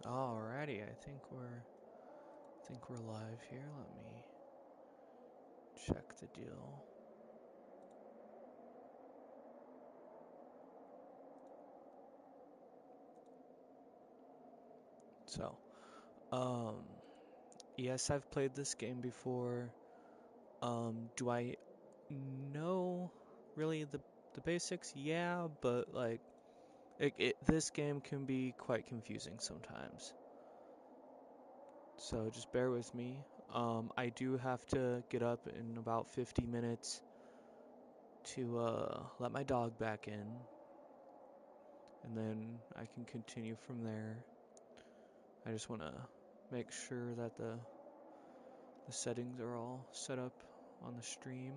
Alrighty, I think we're live here. Let me check the deal. So, um, yes, I've played this game before. Do I know really the basics? Yeah, but like this game can be quite confusing sometimes. So just bear with me. I do have to get up in about 50 minutes to let my dog back in, and then I can continue from there. I just want to make sure that the settings are all set up on the stream.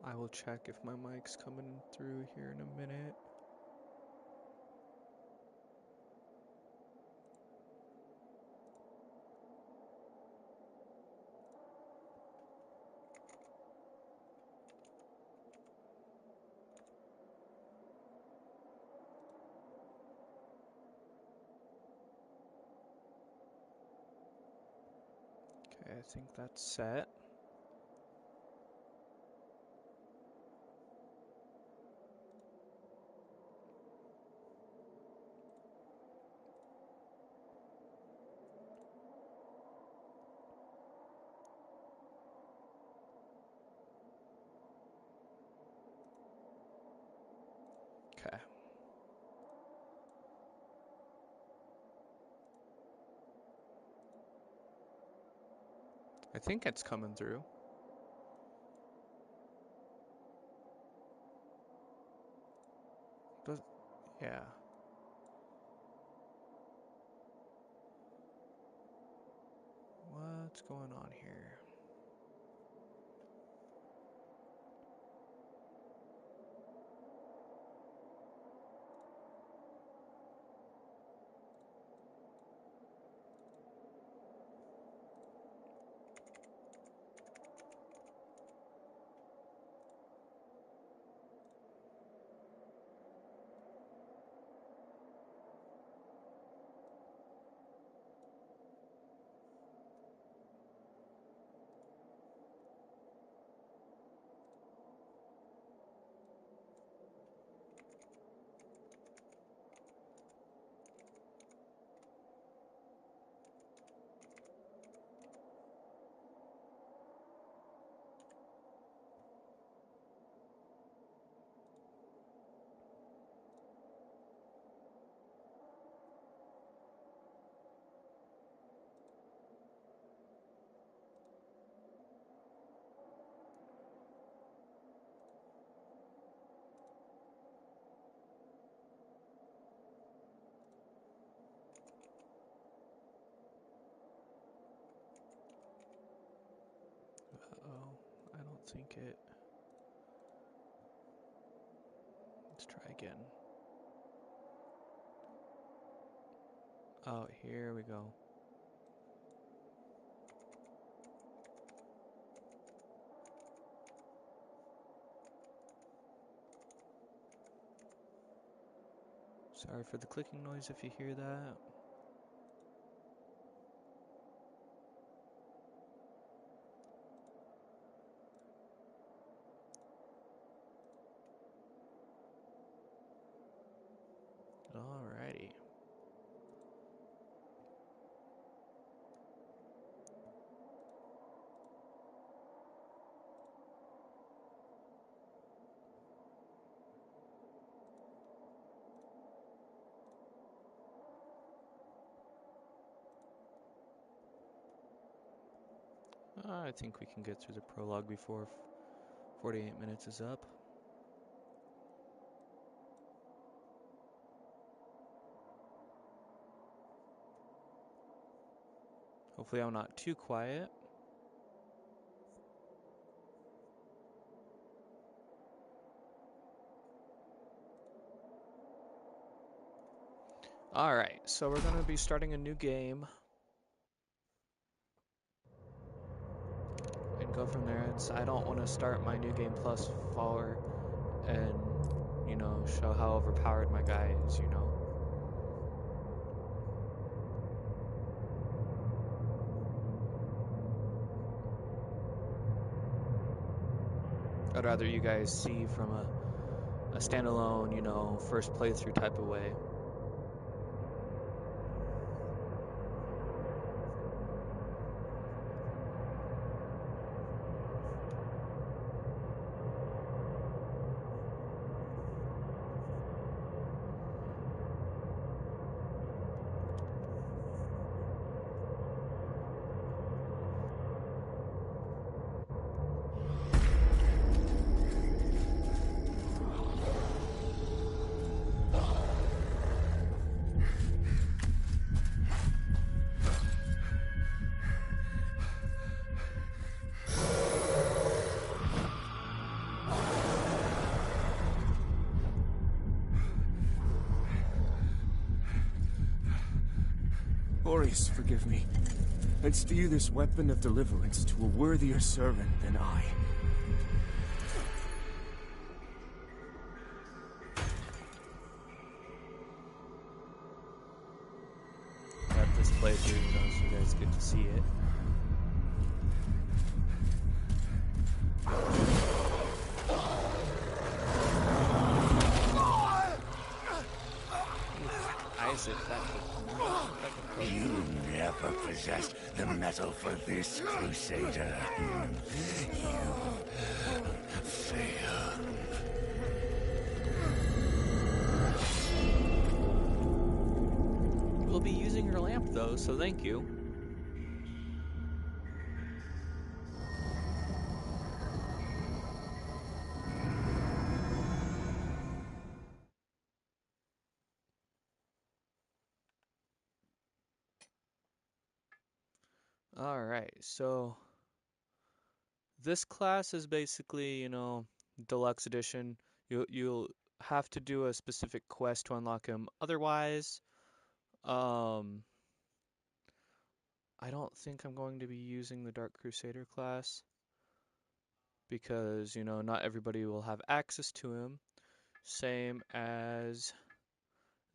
I will check if my mic's coming through here in a minute. Okay, I think that's set. Okay. I think it's coming through. Does yeah. What's going on here? Uh-oh. I don't think it. Let's try again. Oh, here we go. Sorry for the clicking noise if you hear that. Alrighty. I think we can get through the prologue before 48 minutes is up. Hopefully I'm not too quiet. Alright, so we're going to be starting a new game. go from there. I don't want to start my New Game Plus 4 and, you know, show how overpowered my guy is, you know. I'd rather you guys see from a standalone, you know, first playthrough type of way. Boris, forgive me. I'd steer this weapon of deliverance to a worthier servant than I. Got this playthrough, you know, so you guys get to see it. Isaac, You never possessed the metal for this, Crusader. You failed. We'll be using your lamp though, so thank you. Alright, so this class is basically, you know, deluxe edition. You'll have to do a specific quest to unlock him. Otherwise, I don't think I'm going to be using the Dark Crusader class because, you know, not everybody will have access to him. Same as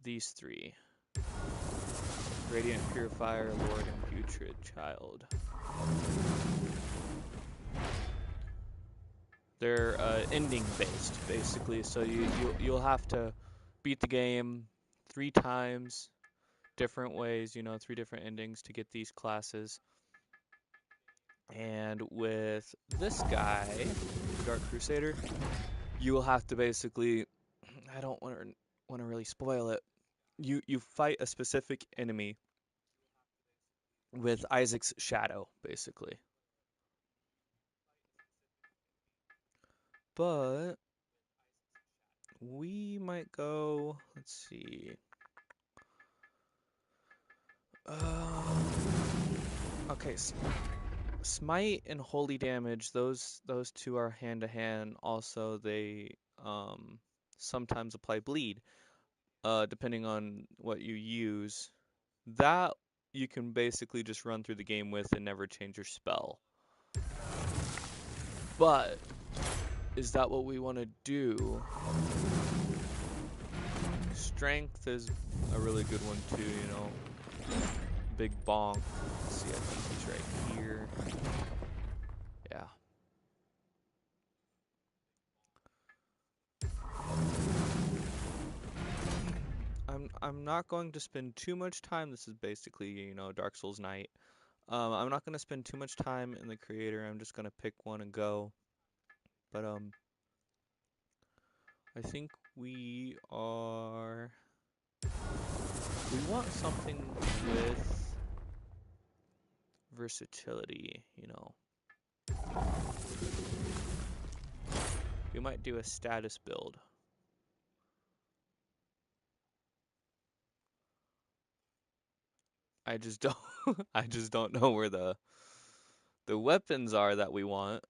these three. Radiant Purifier, Lord, and Putrid Child. They're ending based, basically, so you'll have to beat the game 3 times, different ways, you know, 3 different endings to get these classes. And with this guy, Dark Crusader, you will have to basically, I don't want to really spoil it. You fight a specific enemy with Isaac's shadow, basically. But we might go, let's see. Okay, Smite and Holy Damage, those two are hand to hand. Also, they sometimes apply Bleed, depending on what you use. That you can basically just run through the game with and never change your spell. But is that what we want to do? Strength is a really good one too, you know. Big bonk. Let's see, I think he's right here. Yeah. I'm not going to spend too much time. This is basically, you know, Dark Souls Night. I'm not going to spend too much time in the creator. I'm just going to pick one and go. But I think we want something with versatility, you know. We might do a status build. I just don't I just don't know where the weapons are that we want.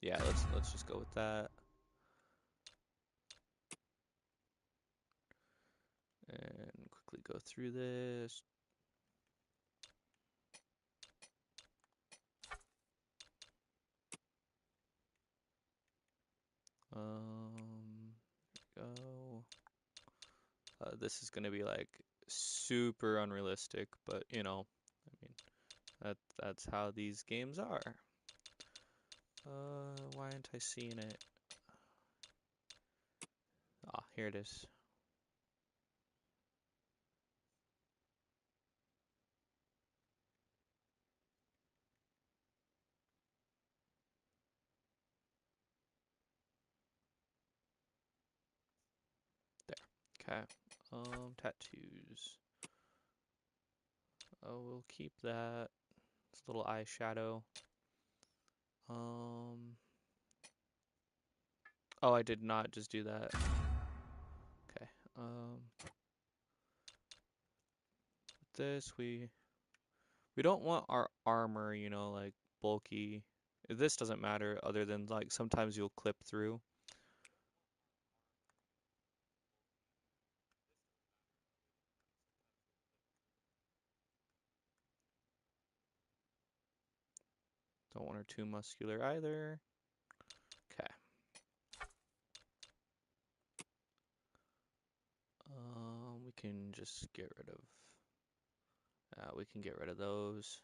Yeah, let's just go with that. And quickly go through this. Go. This is gonna be like super unrealistic, but you know, I mean, that's how these games are. Why aren't I seeing it? Ah, here it is. There. Okay. Tattoos. Oh, we'll keep that. It's a little eyeshadow. Oh, I did not just do that. Okay. This we don't want our armor, you know, like bulky. This doesn't matter other than like sometimes you'll clip through. Don't want her too muscular either. Okay. We can just get rid of. We can get rid of those.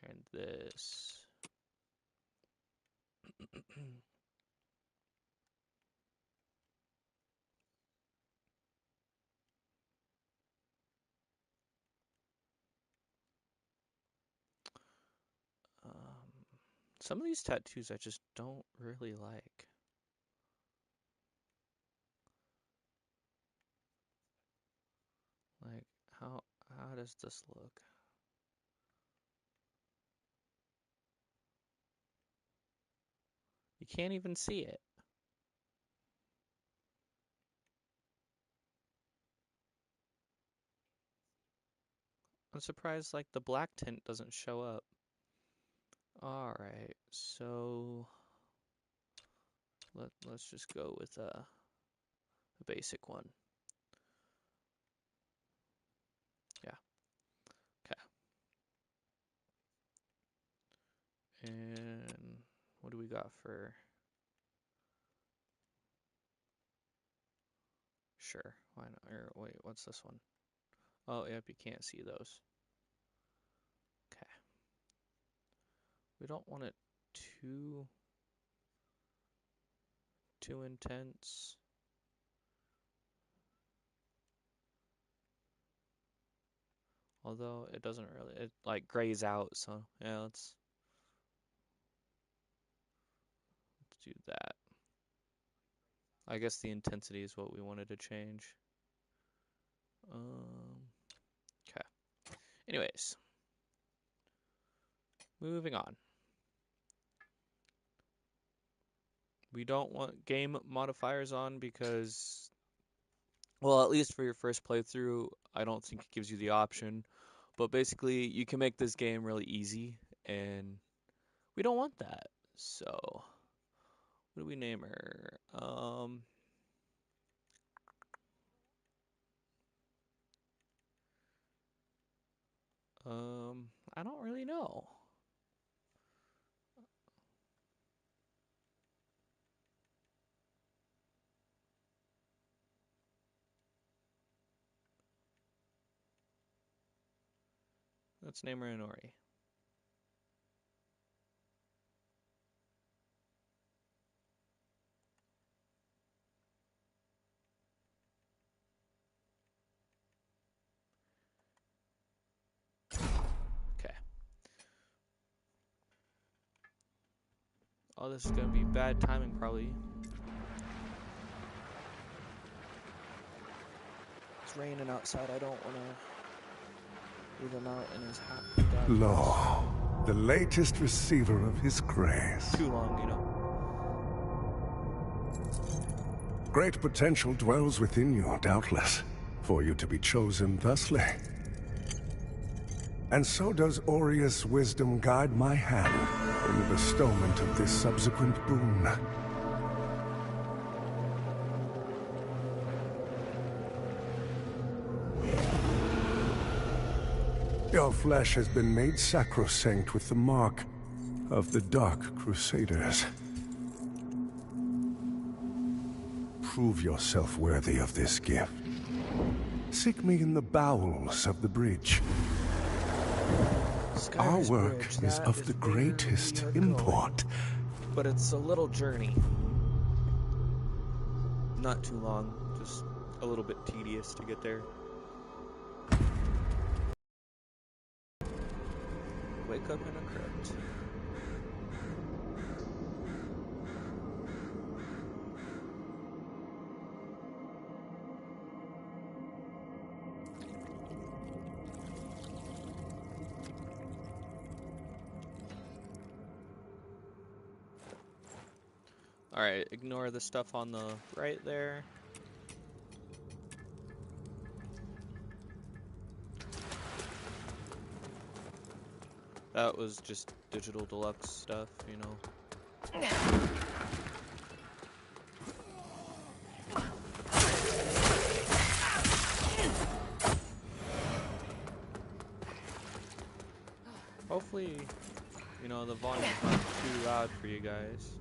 And this. Some of these tattoos I just don't really like. Like, how does this look? You can't even see it. I'm surprised like the black tint doesn't show up. Alright, so let's just go with a basic one. Yeah. Okay. And what do we got for? Sure, why not? Or wait, what's this one? Oh, yep, you can't see those. Okay. We don't want it too intense. Although it doesn't really, it like grays out, so yeah, let's do that. I guess the intensity is what we wanted to change. Okay. Anyways, moving on. We don't want game modifiers on because, well, at least for your first playthrough, I don't think it gives you the option. But basically, you can make this game really easy, and we don't want that. So, what do we name her? I don't really know. Let's name her Inori. Okay. Oh, this is gonna be bad timing probably. It's raining outside. I don't wanna leave him out in his hot. Lo, the latest receiver of his grace. Too long, you know. Great potential dwells within you, doubtless, for you to be chosen thusly. And so does Aureus' wisdom guide my hand in the bestowment of this subsequent boon. Your flesh has been made sacrosanct with the mark of the Dark Crusaders. Prove yourself worthy of this gift. Seek me in the bowels of the bridge. Our Sky's work Bridge, is that of the where greatest we are import. going. But it's a little journey. Not too long, just a little bit tedious to get there. Wake up in a crypt. Alright, ignore the stuff on the right there. That was just digital deluxe stuff, you know. Hopefully, you know, the volume's not too loud for you guys.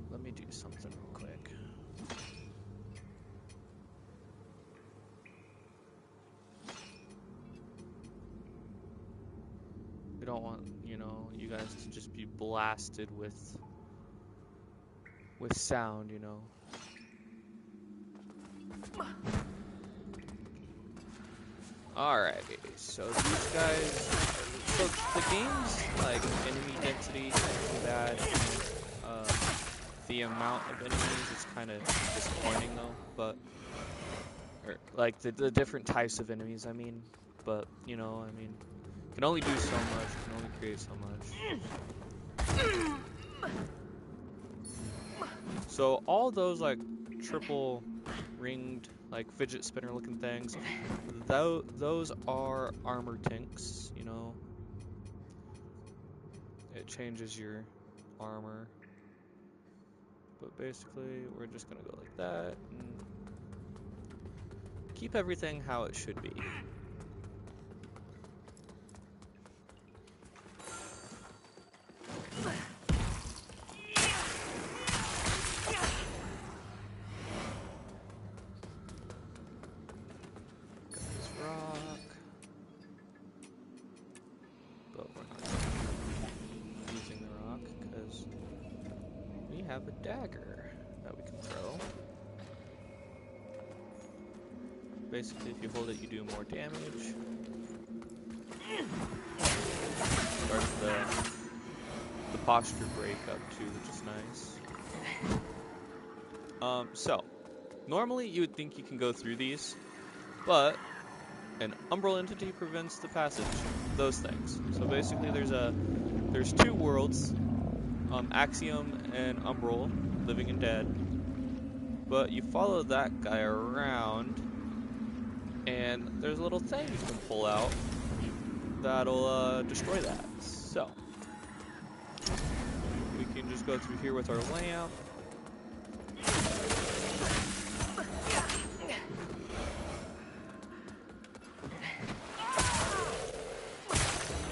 Let me do something real quick. We don't want, you know, you guys to just be blasted with sound, you know. Alrighty, so these guys, so the game's like enemy density isn't too bad. The amount of enemies is kind of disappointing though, but or like the different types of enemies, I mean, but you know, I mean, you can only do so much, you can only create so much. So all those like triple ringed like fidget spinner looking things, those are armor tanks, you know. It changes your armor. But basically, we're just gonna go like that and keep everything how it should be. Got this rock. But we're not using the rock because we have a dagger that we can throw. Basically, if you hold it, you do more damage. Starts the posture break up too, which is nice. So normally you would think you can go through these, but an umbral entity prevents the passage. Those things. So basically, there's two worlds. Axiom and Umbral, living and dead. But you follow that guy around, and there's a little thing you can pull out that'll destroy that. So we can just go through here with our lamp.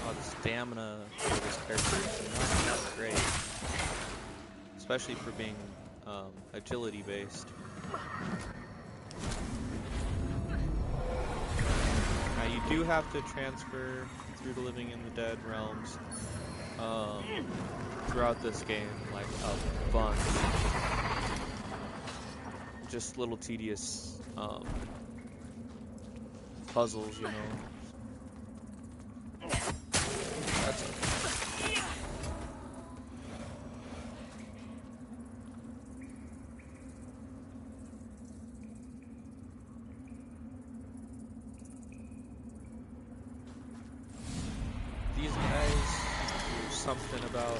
Oh, the stamina for this character is not great. Especially for being agility based. Now you do have to transfer through the living and the dead realms throughout this game, like a bunch. Just little tedious puzzles, you know. That's okay. something about,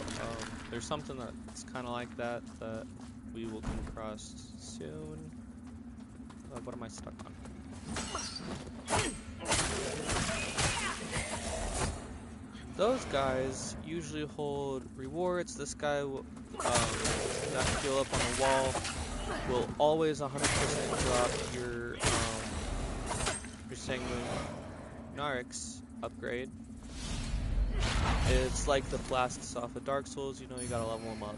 there's something that's kind of like that we will come across soon. What am I stuck on? Those guys usually hold rewards. This guy will, that heal up on the wall will always 100% drop your Sanguinarix upgrade. It's like the flasks off of Dark Souls, you know you gotta level them up.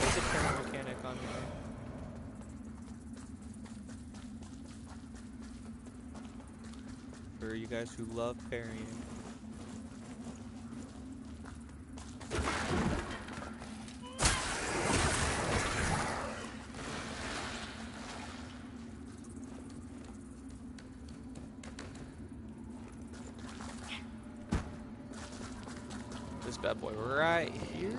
There's a parry mechanic on here. For you guys who love parrying. This bad boy right here.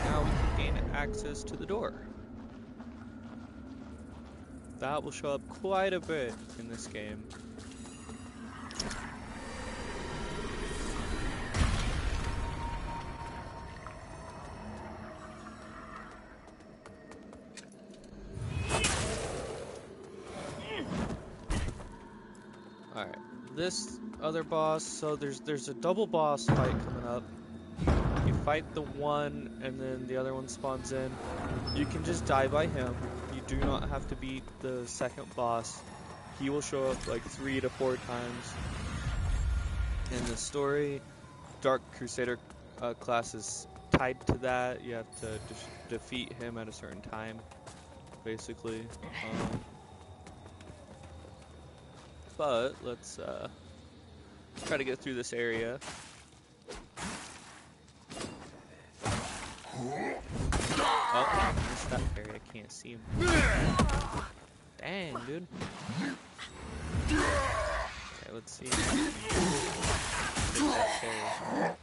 Now we can gain access to the door. That will show up quite a bit in this game. Alright, this other boss, so there's a double boss fight coming up. You fight the one and then the other one spawns in. You can just die by him. You do not have to beat the second boss. He will show up like 3 to 4 times in the story. Dark Crusader class is tied to that. You have to defeat him at a certain time, basically. But let's try to get through this area. Oh, I missed that parry. I can't see him. Dang, dude. Okay, let's see. That parry.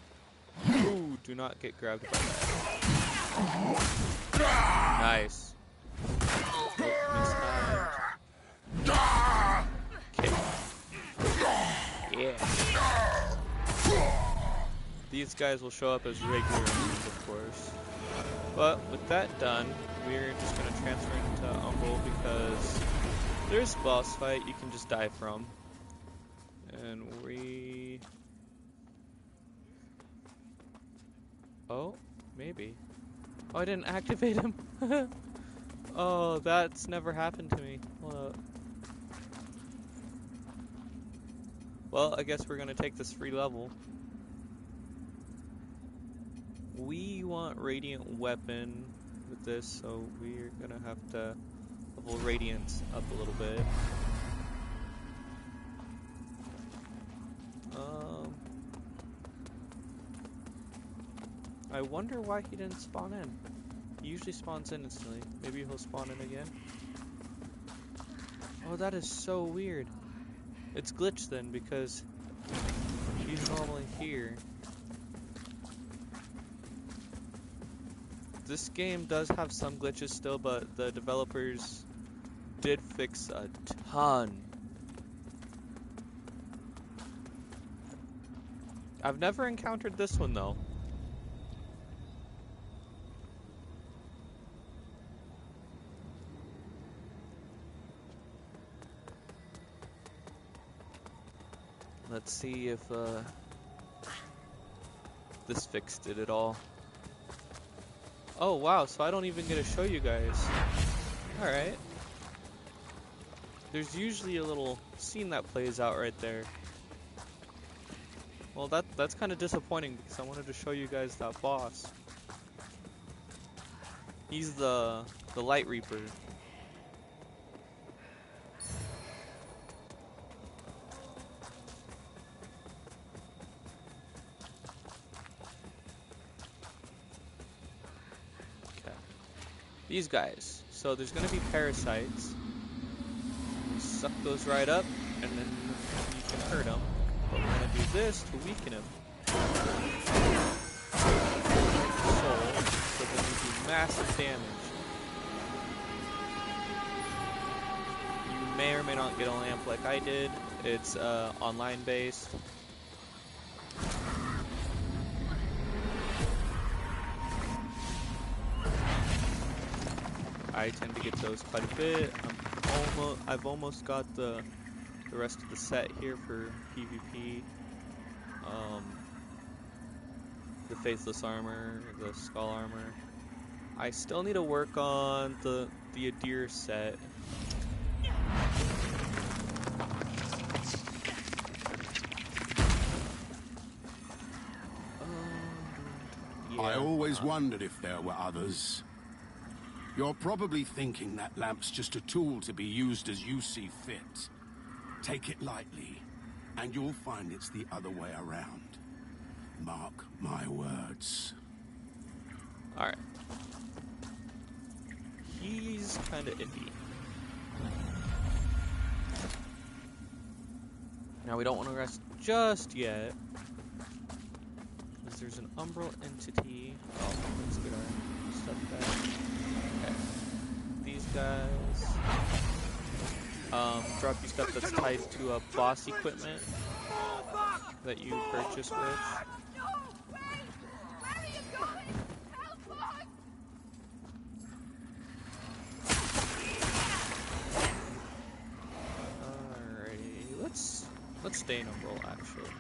Ooh, do not get grabbed by that. Nice. Oh, missed that. Okay. Yeah. These guys will show up as regular enemies, of course. But with that done, we're just going to transfer into Umble because there's a boss fight you can just die from. And we... Oh, maybe. Oh, I didn't activate him. Oh, that's never happened to me. Hold up. Well, I guess we're going to take this free level. We want Radiant Weapon with this, so we're gonna have to level Radiance up a little bit. I wonder why he didn't spawn in. He usually spawns in instantly. Maybe he'll spawn in again. Oh, that is so weird. It's glitched then because he's normally here. This game does have some glitches still, but the developers did fix a ton. I've never encountered this one though. Let's see if this fixed it at all. Oh wow, so I don't even get to show you guys. Alright. There's usually a little scene that plays out right there. Well, that's kind of disappointing because I wanted to show you guys that boss. He's the Light Reaper. These guys. So there's going to be parasites. suck those right up, and then you can hurt him. But we're gonna do this to weaken him. Soul, so then we do massive damage. You may or may not get a lamp like I did. It's online based. I tend to get those quite a bit. I've almost got the rest of the set here for PvP. The Faithless Armor, the Skull Armor. I still need to work on the Adir set. Yeah. I always wondered if there were others. You're probably thinking that lamp's just a tool to be used as you see fit. Take it lightly, and you'll find it's the other way around. Mark my words. Alright. He's kinda iffy. Now we don't want to rest just yet, because there's an umbral entity. Oh, let's get our stuff back. Okay. These guys drop you stuff that's tied to a boss equipment that you purchase with. Alrighty, let's stay in umbral actually.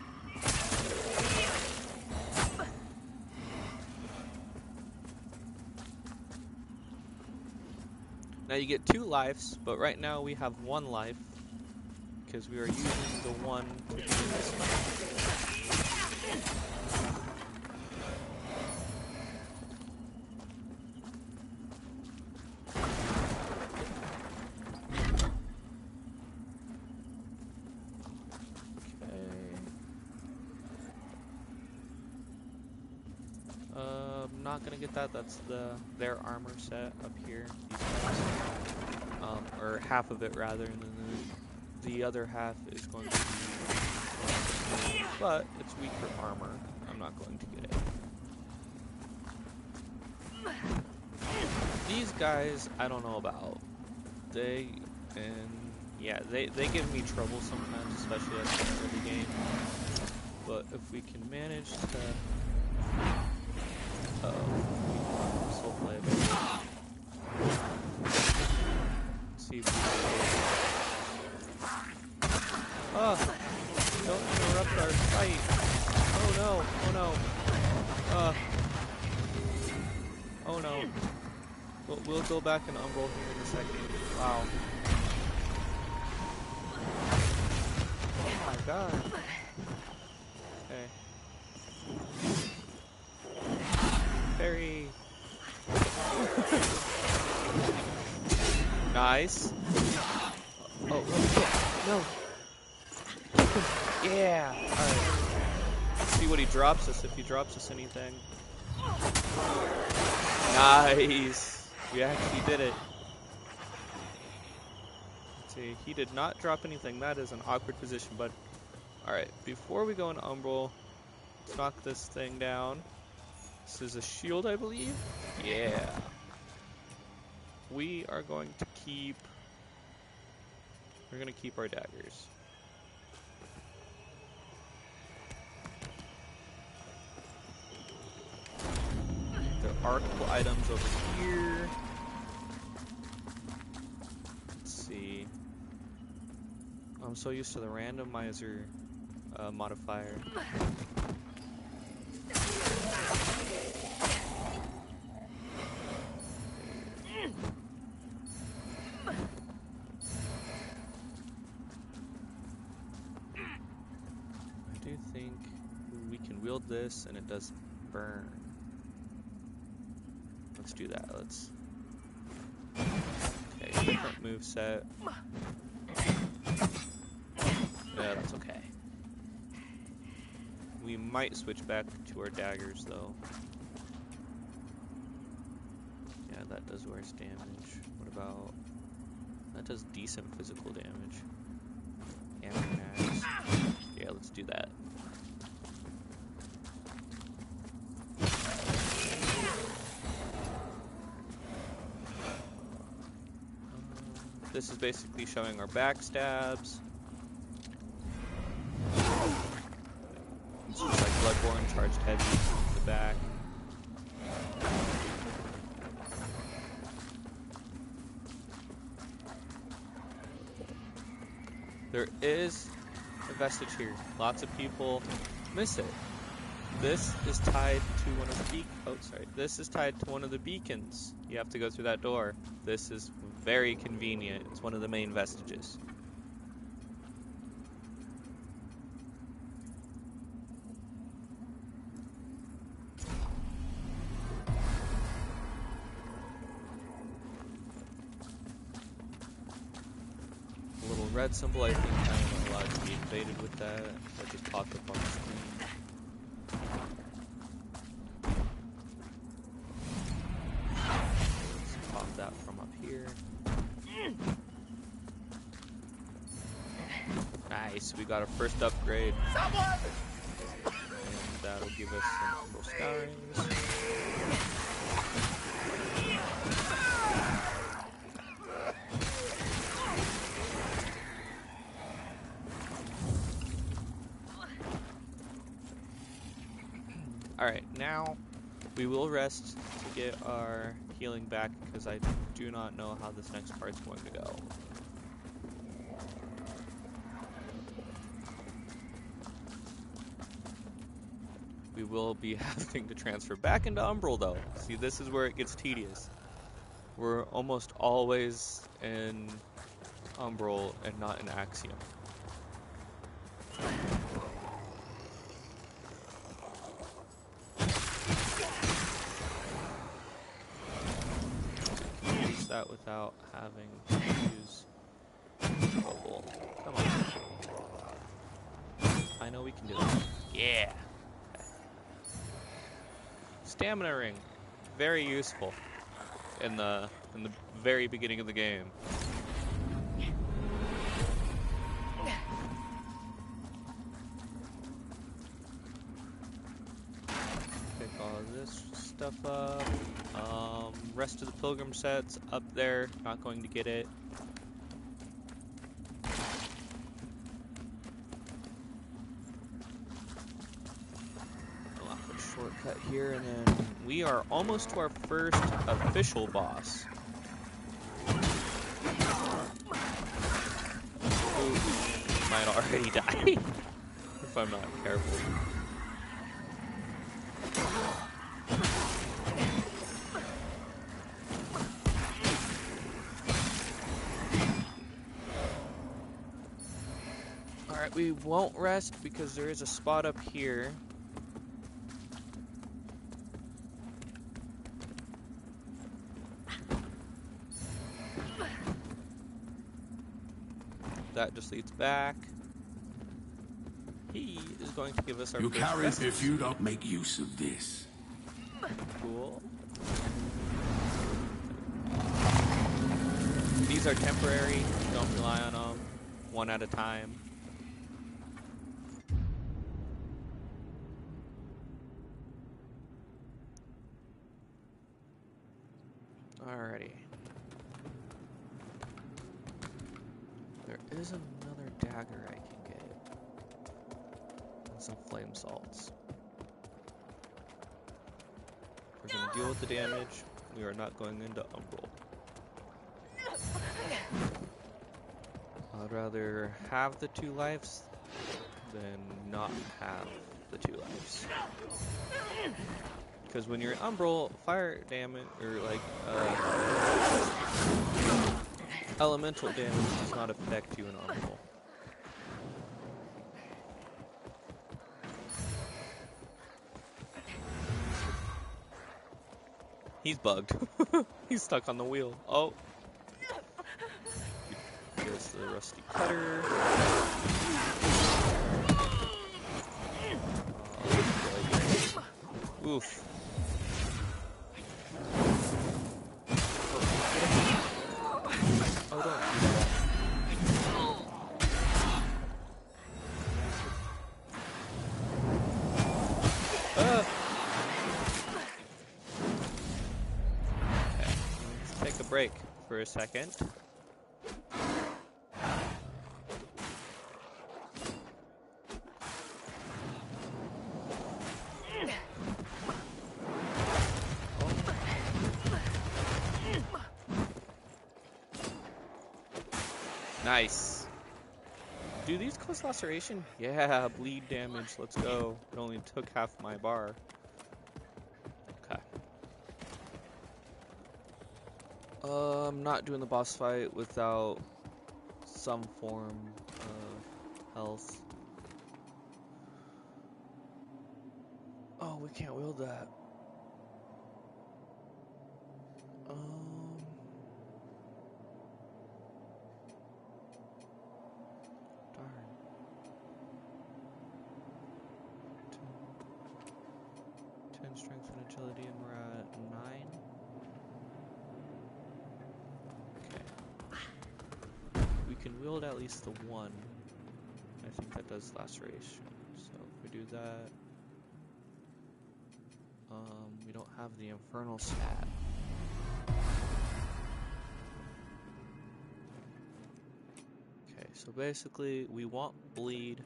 Now you get 2 lives, but right now we have 1 life because we are using the one to do this one. Not gonna get that. That's their armor set up here. These guys. Or half of it rather, and then the other half is going to be, but it's weaker armor. I'm not going to get it. These guys, I don't know about. They give me trouble sometimes, especially at the end of the game. But if we can manage to soul play a bit. Let's see if we can... don't interrupt our fight! Oh no! Oh no! Oh no. We'll go back in umbral here in a second. Wow. Oh my god. Okay. Very nice. Oh no! Yeah. All right. Let's see what he drops us. If he drops us anything. Nice. We actually did it. Let's see. He did not drop anything. That is an awkward position, but all right. Before we go into umbral, let's knock this thing down. This is a shield, I believe. Yeah. We are going to keep... We're going to keep our daggers. There are cool items over here. Let's see. I'm so used to the randomizer modifier. Wield this and it does burn. Let's do that. Let's. Okay, different move set. Yeah, that's okay. We might switch back to our daggers though. Yeah, that does worse damage. What about That does decent physical damage. Anti-mags. Yeah, let's do that. This is basically showing our backstabs. It's just like Bloodborne, charged heavy to the back. There is a vestige here. Lots of people miss it. This is tied to one of the This is tied to one of the beacons. You have to go through that door. This is very convenient. It's one of the main vestiges. The little red symbol, I think I'm not allowed to be invaded with that. That just popped up on the screen. That from up here. Nice, we got our first upgrade. And that'll give us some Umbral Scourings. Alright, now we will rest to get our healing back because I do not know how this next part's going to go. We will be having to transfer back into Umbral though. See, this is where it gets tedious. We're almost always in Umbral and not in Axiom. That without having to use trouble. Come on. I know we can do it. Yeah. Stamina ring. Very useful in the very beginning of the game. Pick all of this stuff up. Rest of the pilgrim sets up there, not going to get it. I'll have a shortcut here, and then we are almost to our first official boss. Who might already die if I'm not careful. We won't rest because there is a spot up here. That just leads back. He is going to give us our You first carry vestige. if you don't make use of this. Cool. These are temporary. Don't rely on them. One at a time. Alrighty. There is another dagger I can get. And some flame salts. We're gonna deal with the damage. We are not going into Umbral. I'd rather have the 2 lives than not have the 2 lives. Because when you're in Umbral, fire damage, or like, elemental damage does not affect you in Umbral. He's bugged. He's stuck on the wheel. Oh. There's the rusty cutter. Oof. Oh, don't do that. for a second. Nice. Do these cause laceration? Yeah, bleed damage. Let's go. It only took half my bar. Okay. I'm not doing the boss fight without some form of health. Oh, we can't wield that. Darn. 10 strength and agility, and we're at 9. Okay. We can wield at least the one. I think that does laceration. So if we do that, we don't have the infernal stat. Okay, so basically we want bleed.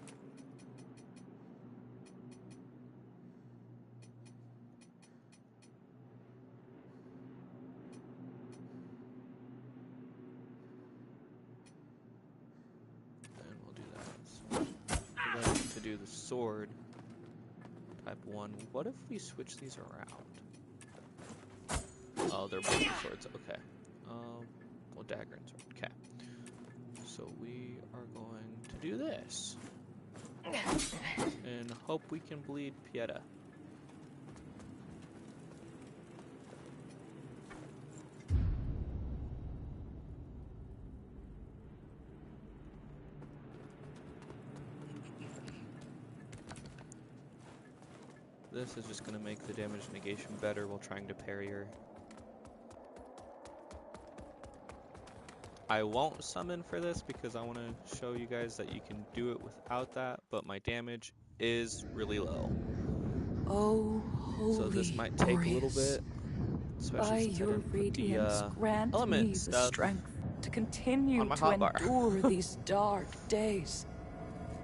And we'll do that. So we're going to do the sword. Type 1. What if we switch these around? Oh, they're both swords. Okay. Well, dagger and sword. Okay. So we are going to do this. And hope we can bleed Pieta. This is just going to make the damage negation better while trying to parry her. I won't summon for this because I want to show you guys that you can do it without that, but my damage is really low. Oh, holy so this might take a little bit, especially by since I your didn't put radiance, the grant me element the stuff strength to continue on my to hotbar. endure these dark days,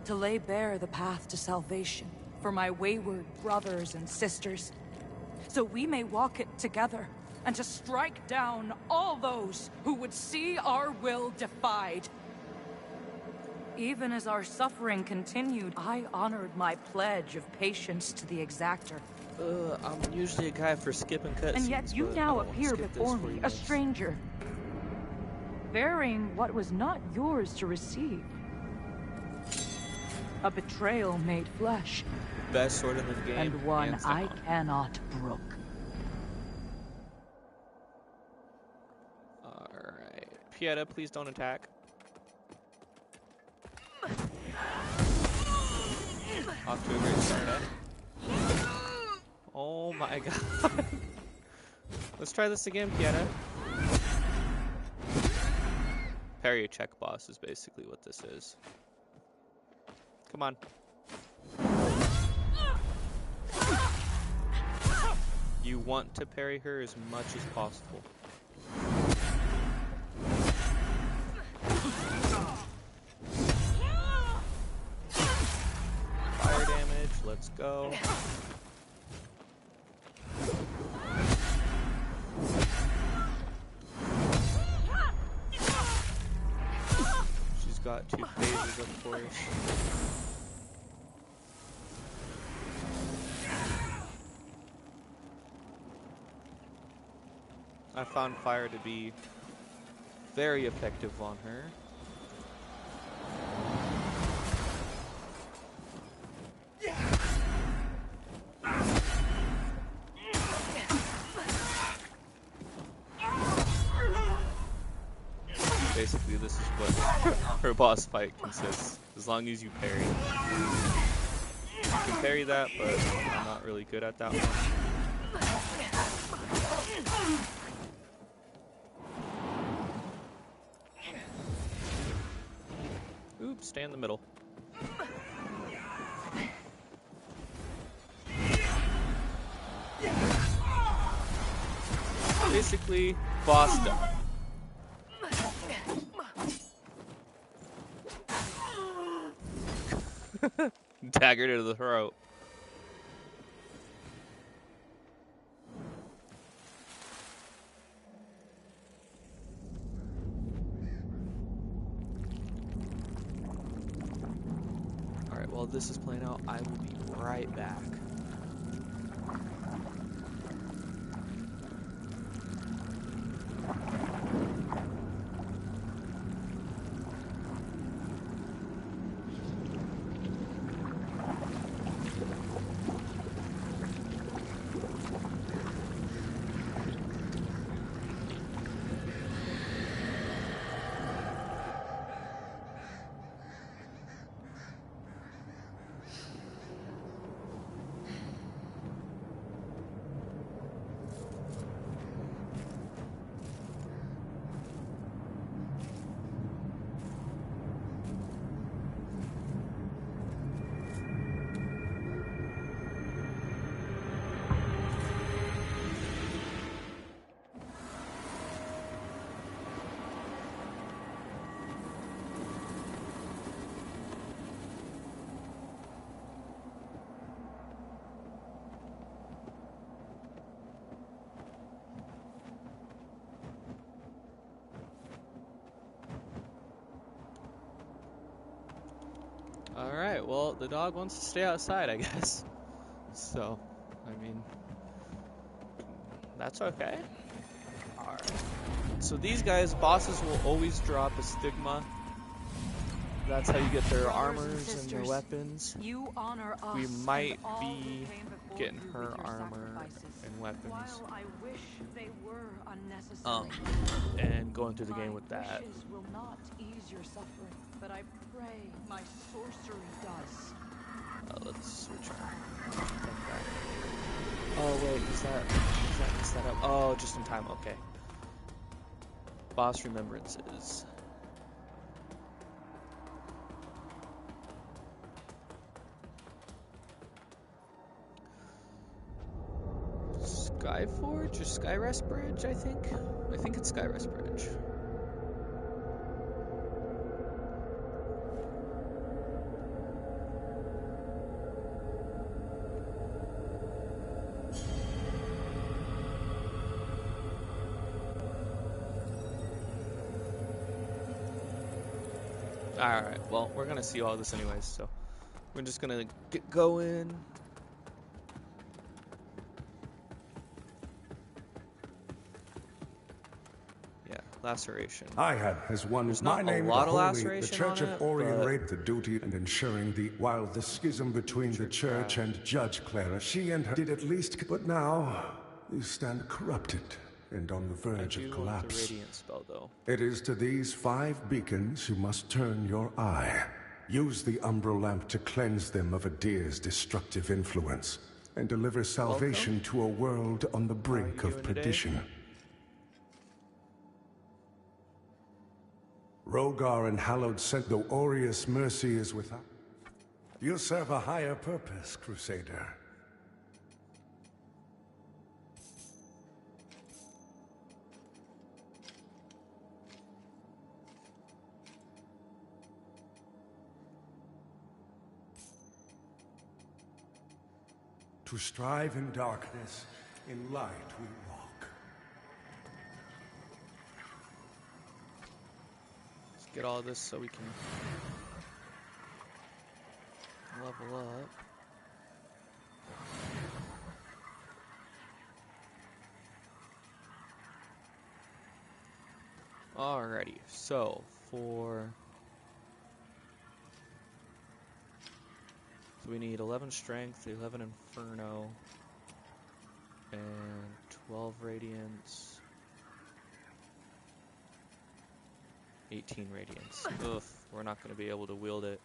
to lay bare the path to salvation for my wayward brothers and sisters, so we may walk it together, and to strike down all those who would see our will defied. Even as our suffering continued, I honored my pledge of patience to the Exactor. I'm usually a guy for skipping cutscenes, And yet you but now I don't wanna appear skip before this for me, you a guys. stranger, bearing what was not yours to receive. A betrayal made flesh, Best sword in the game, and one hands I down. cannot brook. Alright. Pieta, please don't attack. Off to a great start, eh? Oh my god. Let's try this again, Pieta. Parry a check boss is basically what this is. Come on. You want to parry her as much as possible. Fire damage, let's go. She's got 2 phases, of course. I found fire to be very effective on her. Basically, this is what her boss fight consists, as long as you parry. You can parry that, but I'm not really good at that one. Oops, stay in the middle. Basically, boss done. Dagger to the throat. Alright, while this is playing out, I will be right back. Alright, well, the dog wants to stay outside, I guess. So, I mean, that's okay. Alright. So these guys, bosses will always drop a stigma. That's how you get their armors and their weapons. You honor us We and might all be who came before getting you her with your armor sacrifices. and weapons. While I wish they were unnecessary, And going through the game with my that. wishes will not ease your suffering, but I pray my sorcery does. Let's switch her. Oh wait, is that messed that up? Oh, just in time. Okay. Boss remembrances. Skyforge or Skyrest Bridge, I think. I think it's Skyrest Bridge. Alright, well, we're gonna see all this anyways, so we're just gonna get going. Yeah, laceration. I had as one There's my not a name lot the of Holy, laceration the Church on of it, Orien but- raped the duty and ensuring the while the schism between the church and Judge Clara, she and her did at least, but now you stand corrupted and on the I verge do of want the collapse. radiant spell though. It is to these 5 beacons you must turn your eye. Use the Umbral Lamp to cleanse them of Adir's destructive influence, and deliver salvation to a world on the brink you of doing today? perdition. Rogar and Hallowed sent, though Aureus' mercy is without. You serve a higher purpose, Crusader. To strive in darkness, in light we walk. Let's get all this so we can level up. Alrighty, so we need 11 strength, 11 inferno, and 12 radiance, 18 radiance. Ugh, we're not going to be able to wield it.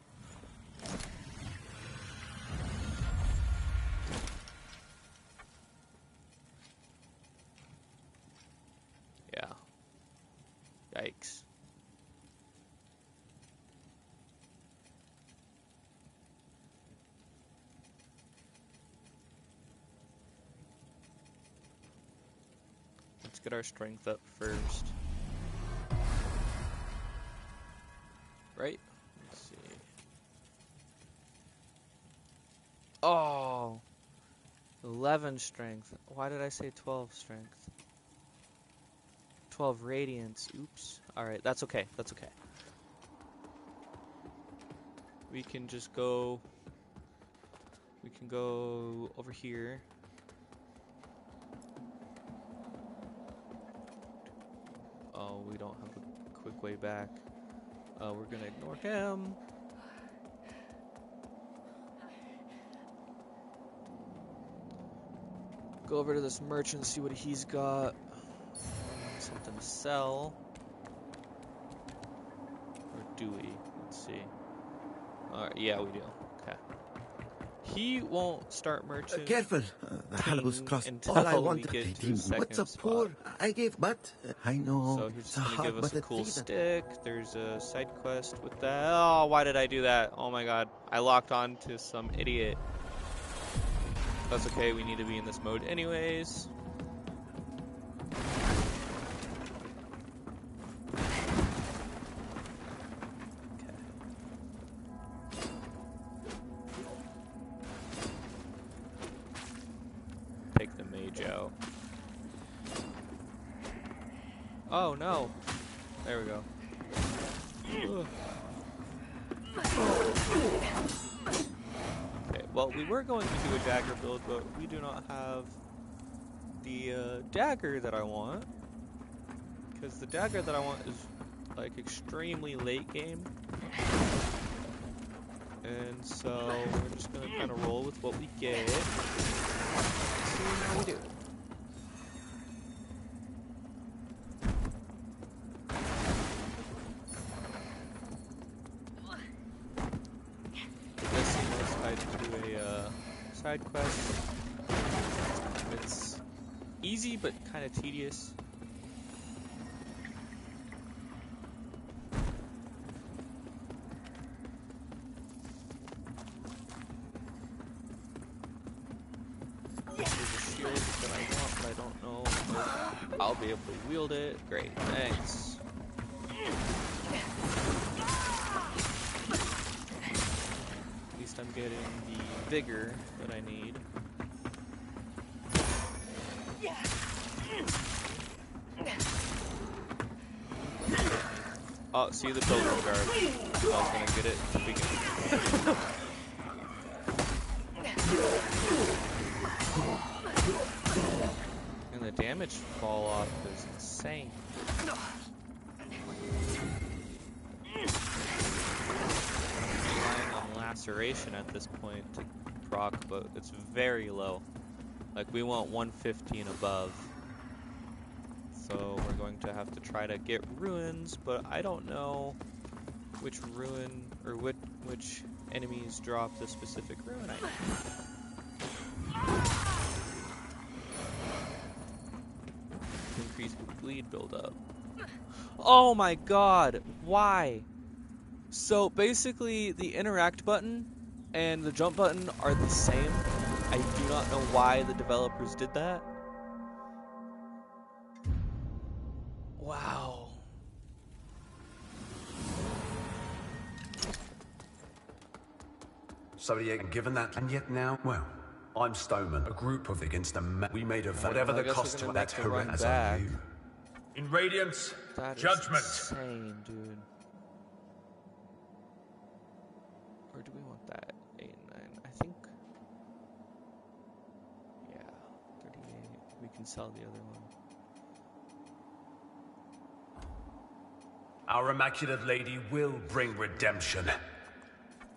Yeah. Yikes. Let's get our strength up first. Right? Let's see. Oh, 11 strength. Why did I say 12 strength? 12 radiance. Oops. Alright, that's okay. That's okay. We can just go... We can go over here. Oh, we don't have a quick way back. We're gonna ignore him. Go over to this merchant, see what he's got. Something to sell. Or do we? Let's see. Alright, yeah, we do. Okay. He won't start merchant. Careful, the Halibut's crossed. Until All I we wanted get to to the second what's a spot. poor I gave, but I know. So he's it's just a gonna give us a hard-butted cool thing. stick. There's a side quest with that. Oh, why did I do that? Oh my god. I locked on to some idiot. That's okay, we need to be in this mode anyways. Take the mage out. Oh no. There we go. Ugh. Okay, well, we were going to do a dagger build, but we do not have the dagger that I want. Because the dagger that I want is like extremely late game. And so we're just gonna kind of roll with what we get. See how we do. This is I do a side quest. It's easy but kind of tedious. I'll be able to wield it. Great, thanks. At least I'm getting the vigor that I need. Oh, see the pilgrim guard. I was gonna get it to begin. And the damage fall off is insane. Relying on laceration at this point to proc, but it's very low. Like we want 150 and above. So we're going to have to try to get ruins, but I don't know which ruin or which enemies drop the specific ruin item. Increase bleed buildup. Oh my god, why? So basically the interact button and the jump button are the same. I do not know why the developers did that. Wow. So yeah, given that, and yet now, well, I'm Stoneman, a group of against a we made a whatever the cost to that horrendous on you. In Radiance, That is Judgment. insane, dude. Or do we want that? 8 and 9. I think. Yeah, 38. We can sell the other one. Our Immaculate Lady will bring redemption.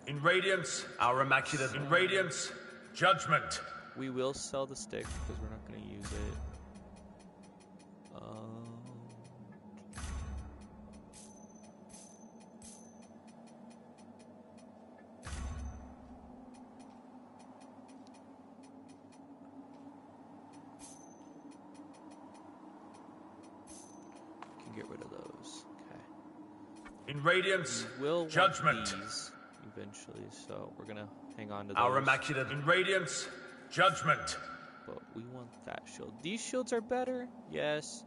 In Radiance, Our Immaculate in Radiance, Judgment. We will sell the stick because we're not going to use it. Can get rid of those. Okay. In Radiance, We will Judgment. want these eventually, so we're gonna hang on to those. Our Immaculate In Radiance, Judgment. But we want that shield. These shields are better, yes,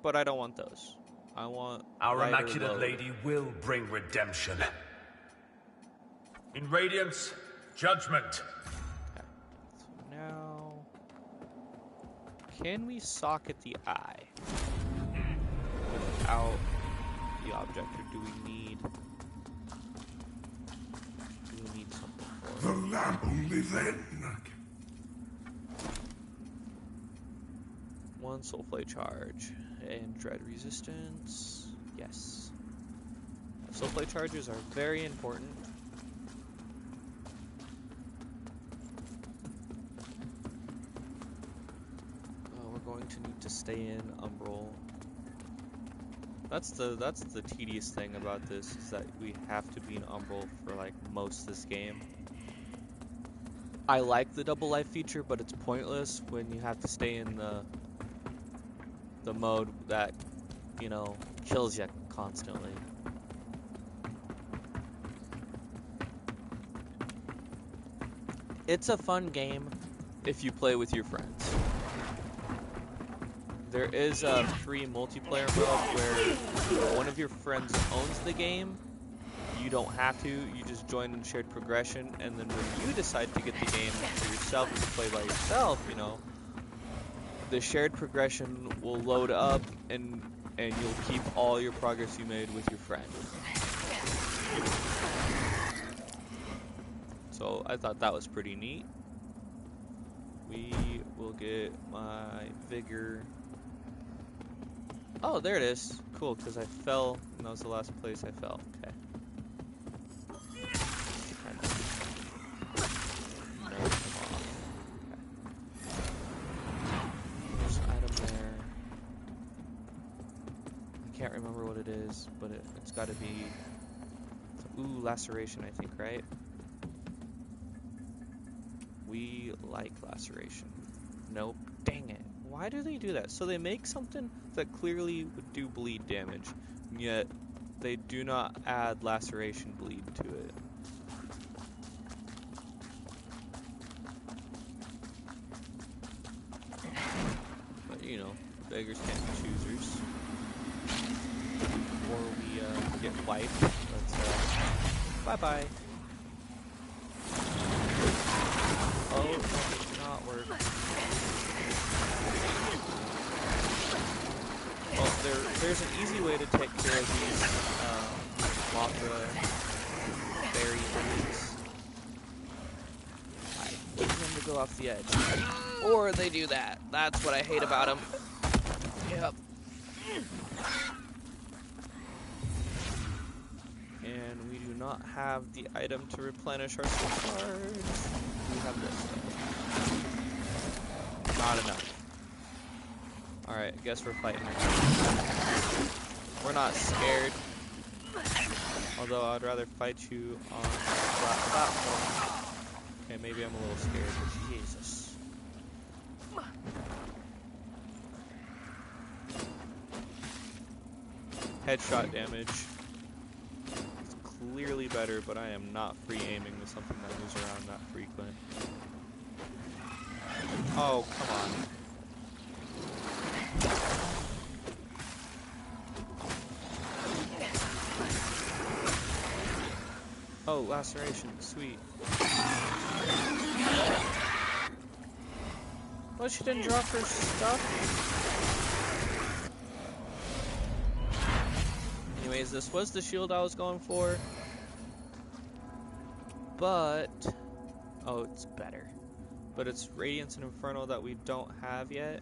but I don't want those. I want Our lighter Immaculate load. Lady will bring redemption. In Radiance, Judgment. Okay. So now, can we socket the eye without the object, or do we need something for it? The lamp only then. One soulflame charge and dread resistance. Yes. Soulflame charges are very important. We're going to need to stay in Umbral. That's the tedious thing about this, is that we have to be in Umbral for like most of this game. I like the double life feature, but it's pointless when you have to stay in the mode that, you know, kills you constantly. It's a fun game if you play with your friends. There is a free multiplayer mode where one of your friends owns the game. You don't have to, you just join in shared progression, and then when you decide to get the game for yourself and play by yourself, you know, the shared progression will load up, and you'll keep all your progress you made with your friend. So I thought that was pretty neat. We will get my vigor. Oh, there it is. Cool, because I fell, and that was the last place I fell. Okay. There's an item there. I can't remember what it is, but it's got to be... Ooh, laceration, I think, right? We like laceration. Nope. Dang it. Why do they do that? So they make something that clearly would do bleed damage, yet they do not add laceration bleed to it. But you know, beggars can't be choosers. Or we get wiped. Let's bye-bye. Oh, that did not work. Well, there's an easy way to take care of these Mothra berry enemies. I get them to go off the edge. Or they do that. That's what I hate about them. Yep. And we do not have the item to replenish our soul charge. We have this. Not enough. Alright, I guess we're fighting. We're not scared. Although I'd rather fight you on a flat platform. Okay, maybe I'm a little scared, but Jesus. Headshot damage. It's clearly better, but I am not free aiming with something that moves around that frequent. Oh, come on. Oh, laceration, sweet. Well, she didn't drop her stuff. Anyways, this was the shield I was going for. But... oh, it's better. But it's Radiance and Inferno that we don't have yet.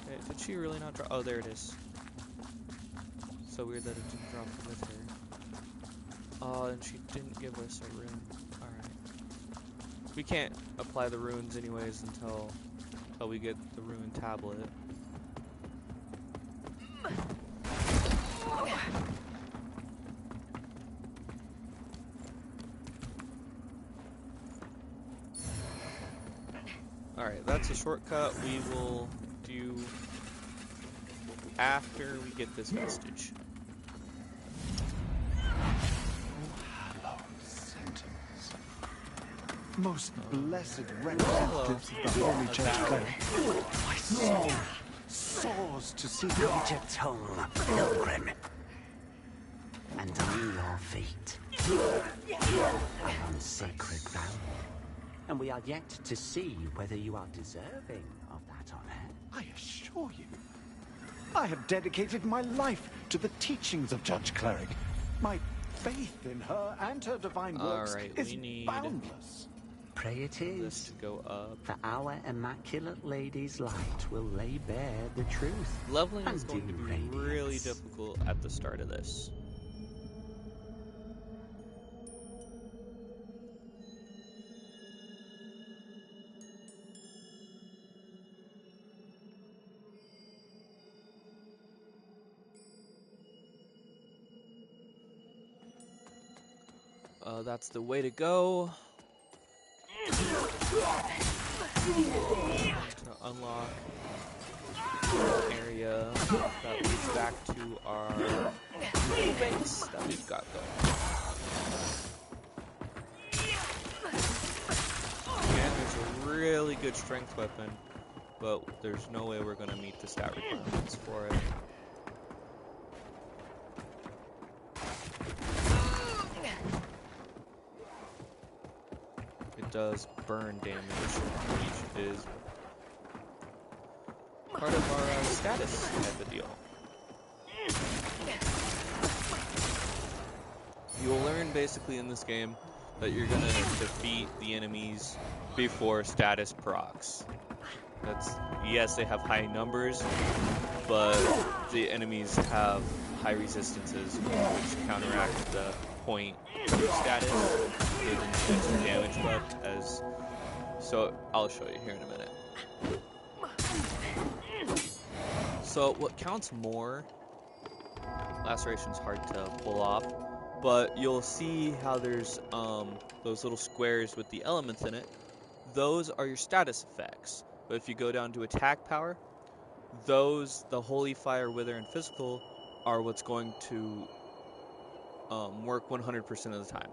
Okay, did she really not drop? Oh, there it is. So weird that it didn't drop with her. Oh, and she didn't give us a rune. Alright. We can't apply the runes anyways until we get the rune tablet. Alright, that's a shortcut we will do after we get this vestige. Most blessed representatives of the Holy Church cleric. My soul soars to see Hold your tongue, pilgrim, and I'm your feet. On sacred ground. And we are yet to see whether you are deserving of that honor. I assure you, I have dedicated my life to the teachings of Judge Cleric. My faith in her and her divine works is boundless. Pray it is. To go up. For our immaculate lady's light will lay bare the truth. Leveling is going to be really difficult at the start of this. That's the way to go. To unlock an area that leads back to our base that we've got going. Again, there's a really good strength weapon, but there's no way we're going to meet the stat requirements for it. Does burn damage, which is part of our status type of deal. You'll learn basically in this game that you're gonna defeat the enemies before status procs. Yes, they have high numbers, but the enemies have high resistances, which counteract the point status, giving extra damage buff so I'll show you here in a minute. So what counts more, laceration's hard to pull off, but you'll see how there's those little squares with the elements in it. Those are your status effects. But if you go down to attack power, those, the Holy Fire, Wither, and Physical, are what's going to work 100% of the time.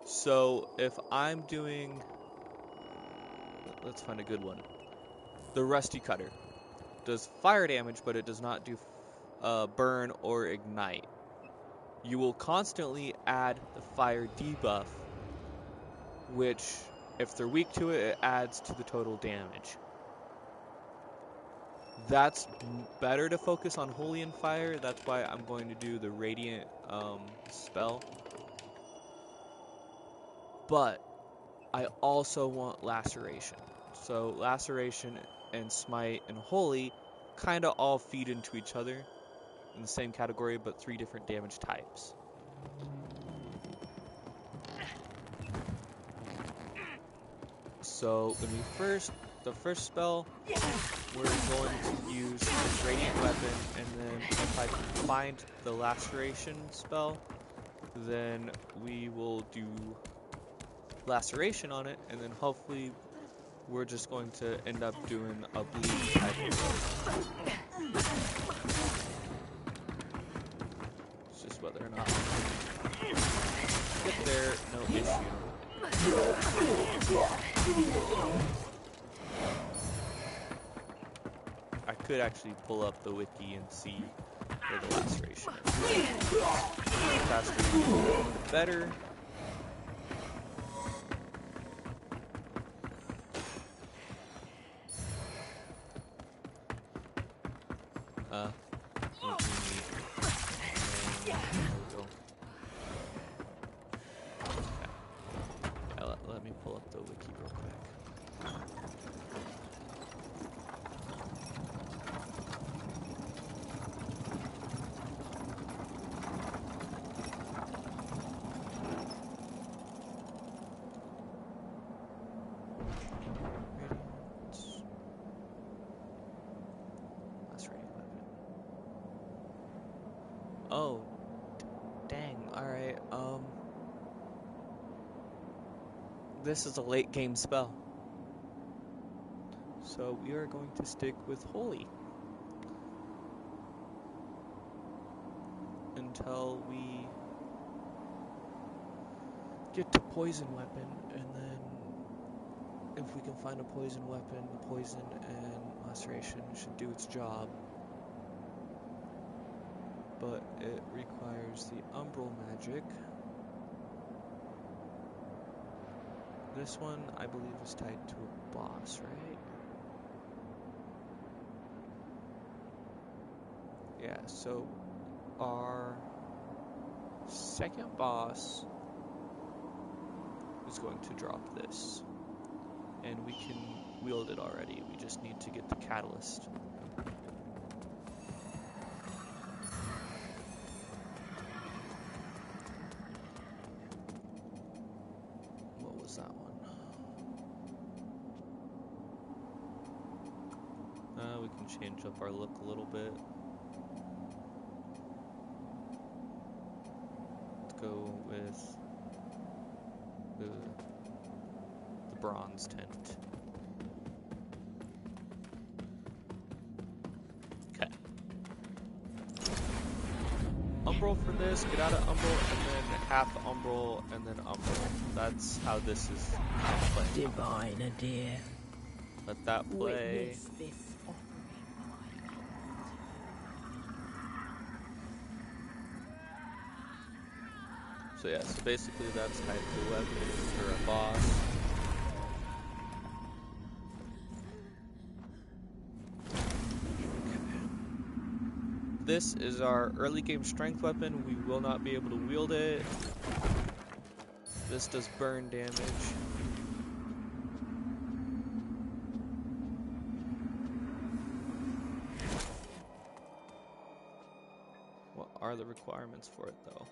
So if I'm doing, let's find a good one. The Rusty Cutter does fire damage, but it does not do burn or ignite. You will constantly add the fire debuff, which, if they're weak to it, it adds to the total damage. That's better to focus on Holy and Fire. That's why I'm going to do the Radiant spell. But I also want Laceration. So Laceration and Smite and Holy kind of all feed into each other in the same category, but 3 different damage types. So when the first spell, we're going to use this Radiant weapon, and then if I can find the Laceration spell, then we will do Laceration on it, and then hopefully we're just going to end up doing a bleed type of build. It's just whether or not get there, no issue. I could actually pull up the wiki and see where the Laceration is. The faster, the better. Let me pull up the wiki real quick. Oh, dang, alright, this is a late game spell. So we are going to stick with Holy until we get to Poison Weapon, and then if we can find a Poison Weapon, the Poison and Laceration should do its job. But it requires the Umbral magic, this one, I believe, is tied to a boss, right? Yeah, so our second boss is going to drop this. And we can wield it already. We just need to get the catalyst. What was that one? We can change up our look a little bit. Let's go with the bronze tint. Okay. Umbral for this, get out of Umbral, and then half Umbral, and then Umbral. That's how this is played. Divine, dear. Let that play. Witness this offering. So yeah, so basically that's tied to a weapon or a boss. This is our early game strength weapon. We will not be able to wield it. This does burn damage. What are the requirements for it though?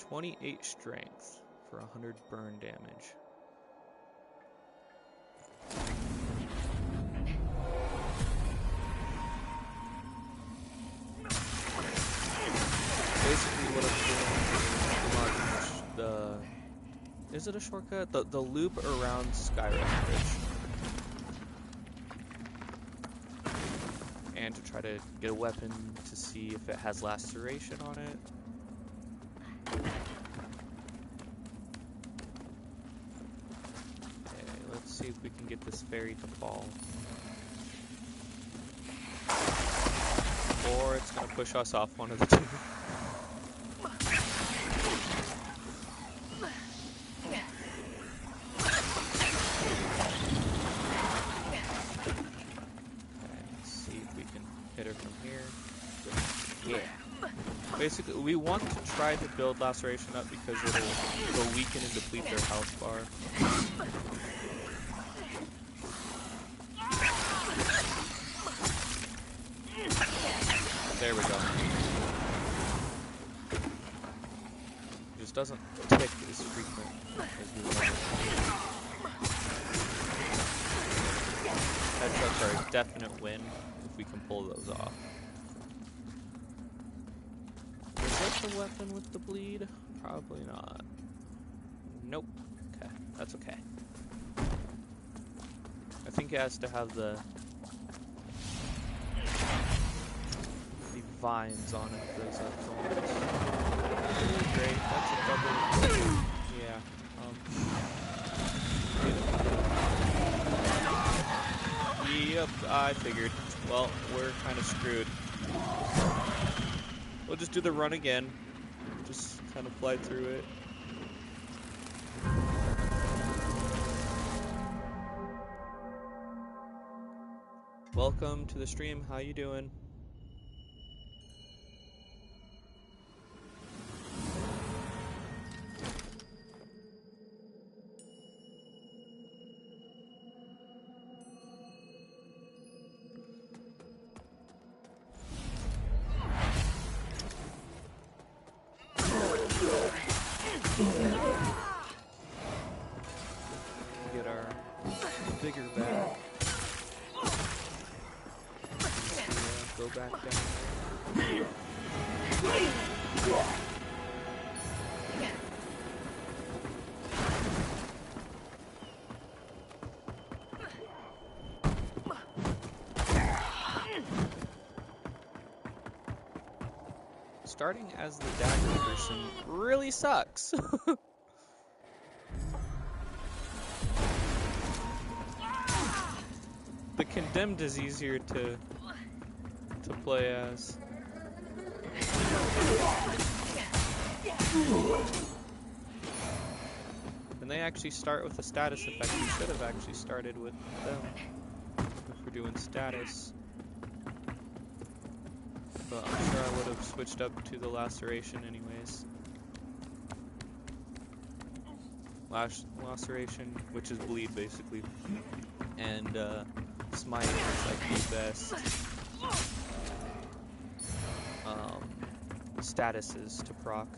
28 strength for 100 burn damage. Basically what I'm doing is is it a shortcut? The loop around Skyrim Bridge. And to try to get a weapon to see if it has laceration on it. Let's see if we can get this fairy to fall. Or it's going to push us off one of the two. Let's see if we can hit her from here. Yeah. Basically, we want to try to build laceration up because it'll weaken and deplete their health bar. There we go. It just doesn't tick as frequent as we want. Headshots are a definite win if we can pull those off. Is that the weapon with the bleed? Probably not. Nope. Okay, that's okay. I think it has to have the vines on it, those thorns. Really great, that's a double. Yeah. Yep, I figured. Well, we're kind of screwed. We'll just do the run again. Just kind of fly through it. Welcome to the stream. How you doing? Get our bigger back. Go back down. Starting as the dagger person really sucks. The condemned is easier to play as. And they actually start with a status effect, we should have actually started with them if we're doing status. But I'm sure I would have switched up to the laceration anyways. Laceration, which is bleed basically, and smite is like the best statuses to proc.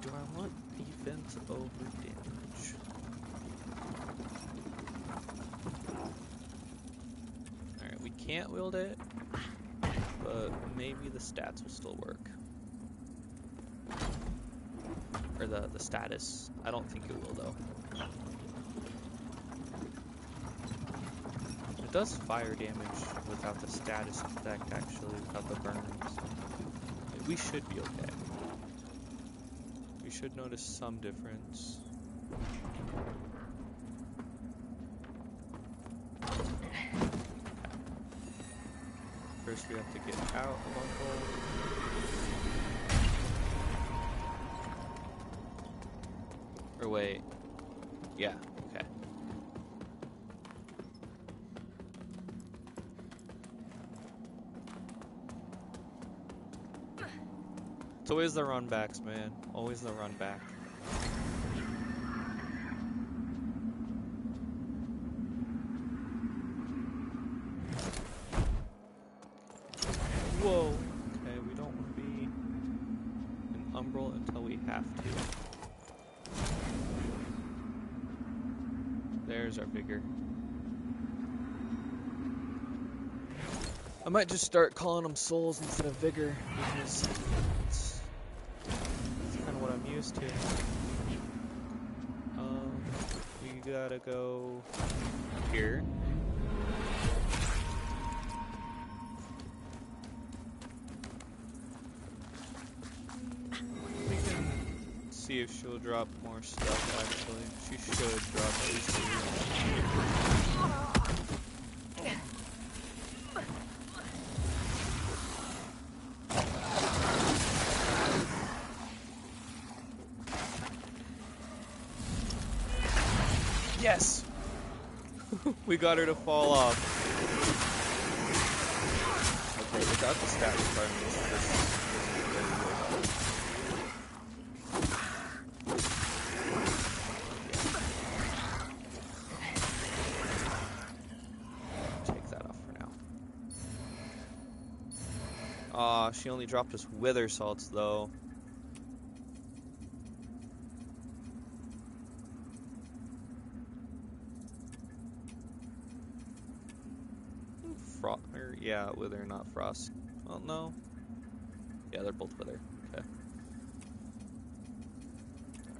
Do I want defense over damage? Alright, we can't wield it, but maybe the stats will still work. Or the status. I don't think it will though. It does fire damage without the status effect actually, without the burns. We should be okay. We should notice some difference. First we have to get out of our hole. Or wait. Yeah, okay. It's always the run backs, man. Always the run back. Whoa. Okay, we don't want to be an umbral until we have to. There's our vigor. I might just start calling them souls instead of vigor because it's kind of what I'm used to. We gotta go here. We can see if she'll drop more stuff actually. She should drop at least 2. Yes! We got her to fall off. Okay, without the stat requirements, this is take that off for now. Aw, she only dropped us wither salts though. Yeah, wither, not frost. Well, no. Yeah, they're both wither. Okay.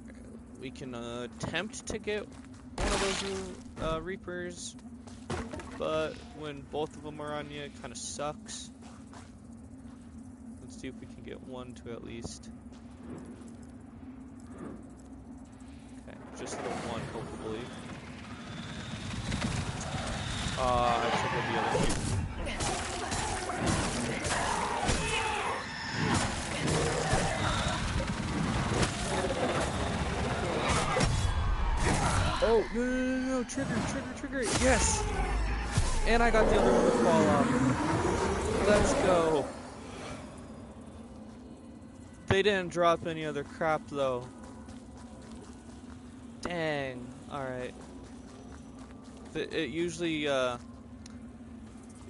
Right. We can attempt to get one of those reapers, but when both of them are on you, it kind of sucks. Let's see if we can get one to at least. Okay, just the one, hopefully. I triggered the other two. Oh, no, trigger, yes! And I got the other one to fall off. Let's go. They didn't drop any other crap, though. Dang. Alright. It usually,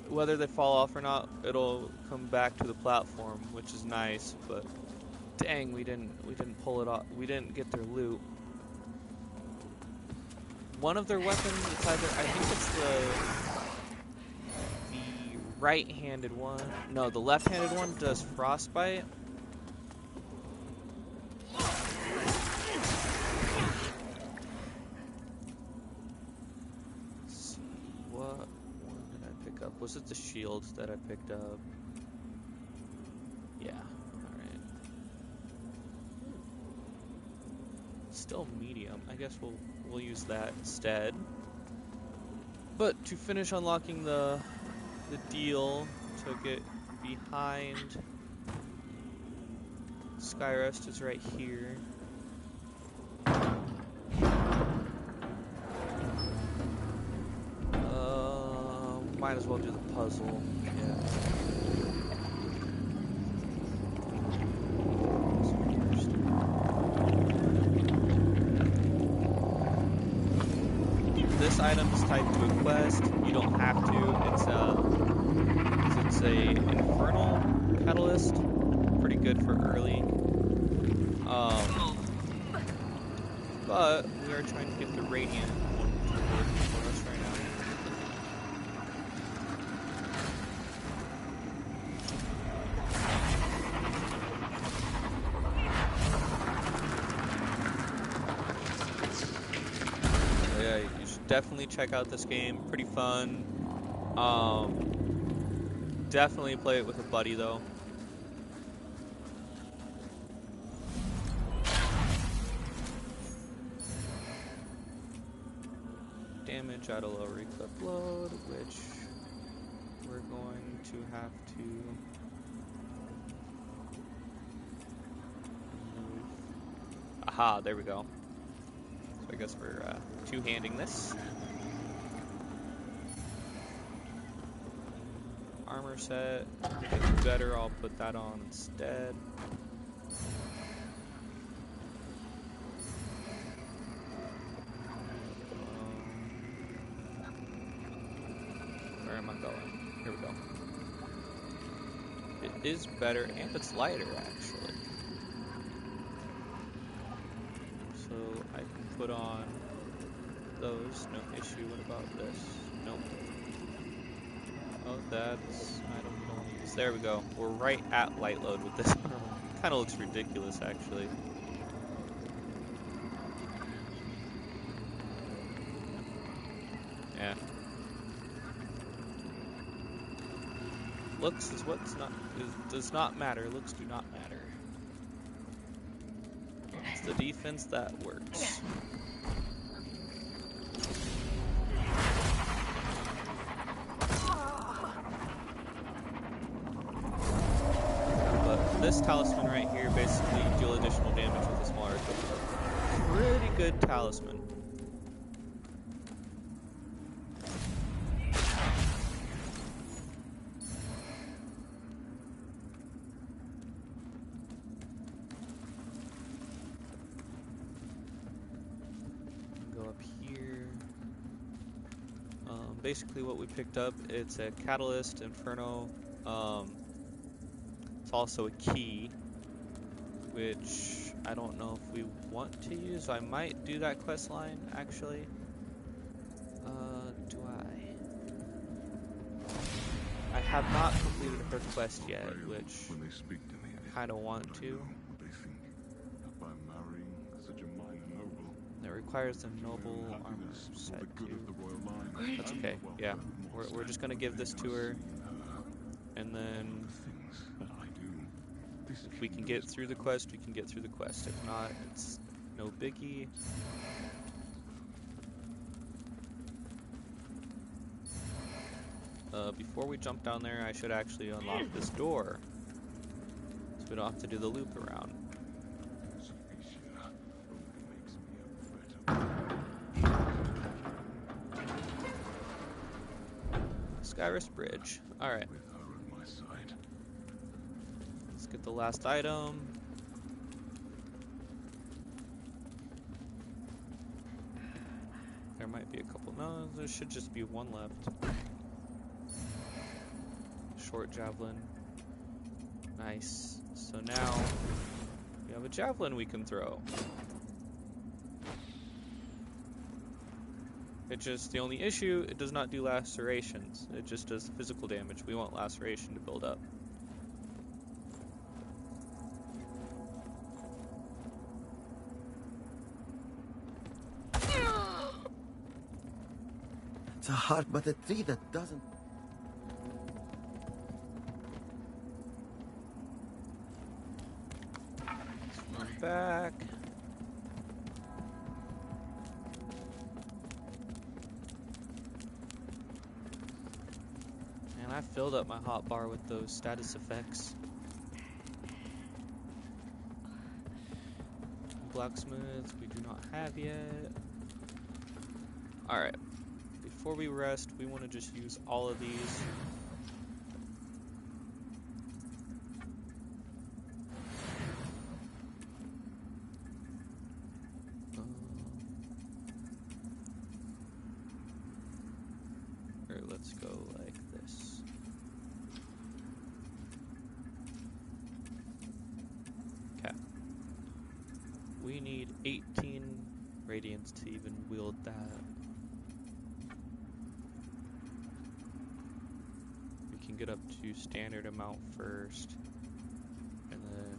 whether they fall off or not, it'll come back to the platform, which is nice, but dang, we didn't pull it off. We didn't get their loot. One of their weapons, it's either, I think it's the right-handed one. No, the left-handed one does frostbite. Let's see, what one did I pick up? Was it the shield that I picked up? still medium. I guess we'll use that instead. But to finish unlocking the deal to get behind Skyrest is right here. Might as well do the puzzle. Yeah. This item is tied to a quest. You don't have to. It's a infernal catalyst. Pretty good for early. But we are trying to get the radiant one to work for us right now. Yeah, you should definitely check out this game. Pretty fun. Definitely play it with a buddy though. Damage at a low reclip load, which we're going to have to move. Aha, there we go. So I guess we're two-handing this. Armor set, it's better, I'll put that on instead. Where am I going? Here we go. It is better and it's lighter actually. So I can put on those, no issue. What about this? Nope. Oh, that's item we don't use. There we go. We're right at light load with this. Kind of looks ridiculous actually. Yeah. Looks is what's not does not matter. Looks do not matter. It's the defense that works. But this talisman right here basically deal additional damage with a smaller equipment. Pretty good talisman. Basically what we picked up, it's a catalyst, inferno, it's also a key, which I don't know if we want to use. I might do that quest line actually. Do I have not completed her quest yet, which I kind of want to. It requires a noble armor set too. That's okay, yeah. We're just gonna give this to her, and then if we can get through the quest, we can get through the quest. If not, it's no biggie. Before we jump down there, I should actually unlock this door, so we don't have to do the loop around. Skyrest Bridge. Alright. Let's get the last item. There might be a couple. No, there should just be one left. Short javelin. Nice. So now we have a javelin we can throw. It just, the only issue, it does not do lacerations. It just does physical damage. We want laceration to build up. It's a heart, but a tree that doesn't. Run back. I filled up my hotbar with those status effects. Blacksmith, we do not have yet. Alright. Before we rest, we want to just use all of these. Or let's go like this. Okay. We need 18 radiance to even wield that. We can get up to standard amount first, and then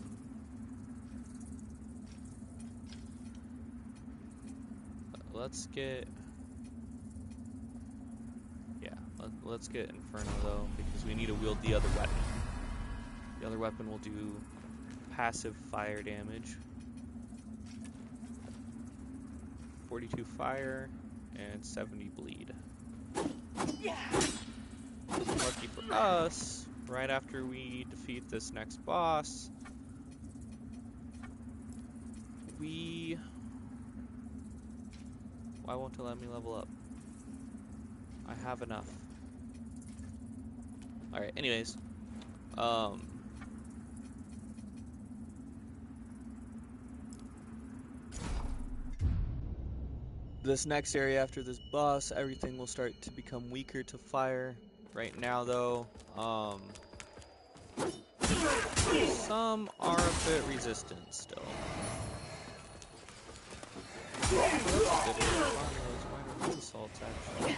let's get, let's get Inferno though, because we need to wield the other weapon. The other weapon will do passive fire damage. 42 fire and 70 bleed. Lucky for us, right after we defeat this next boss, why won't it let me level up? I have enough. Alright, anyways. This next area after this boss, everything will start to become weaker to fire. Right now though, some are a bit resistant still. Assaults, actually.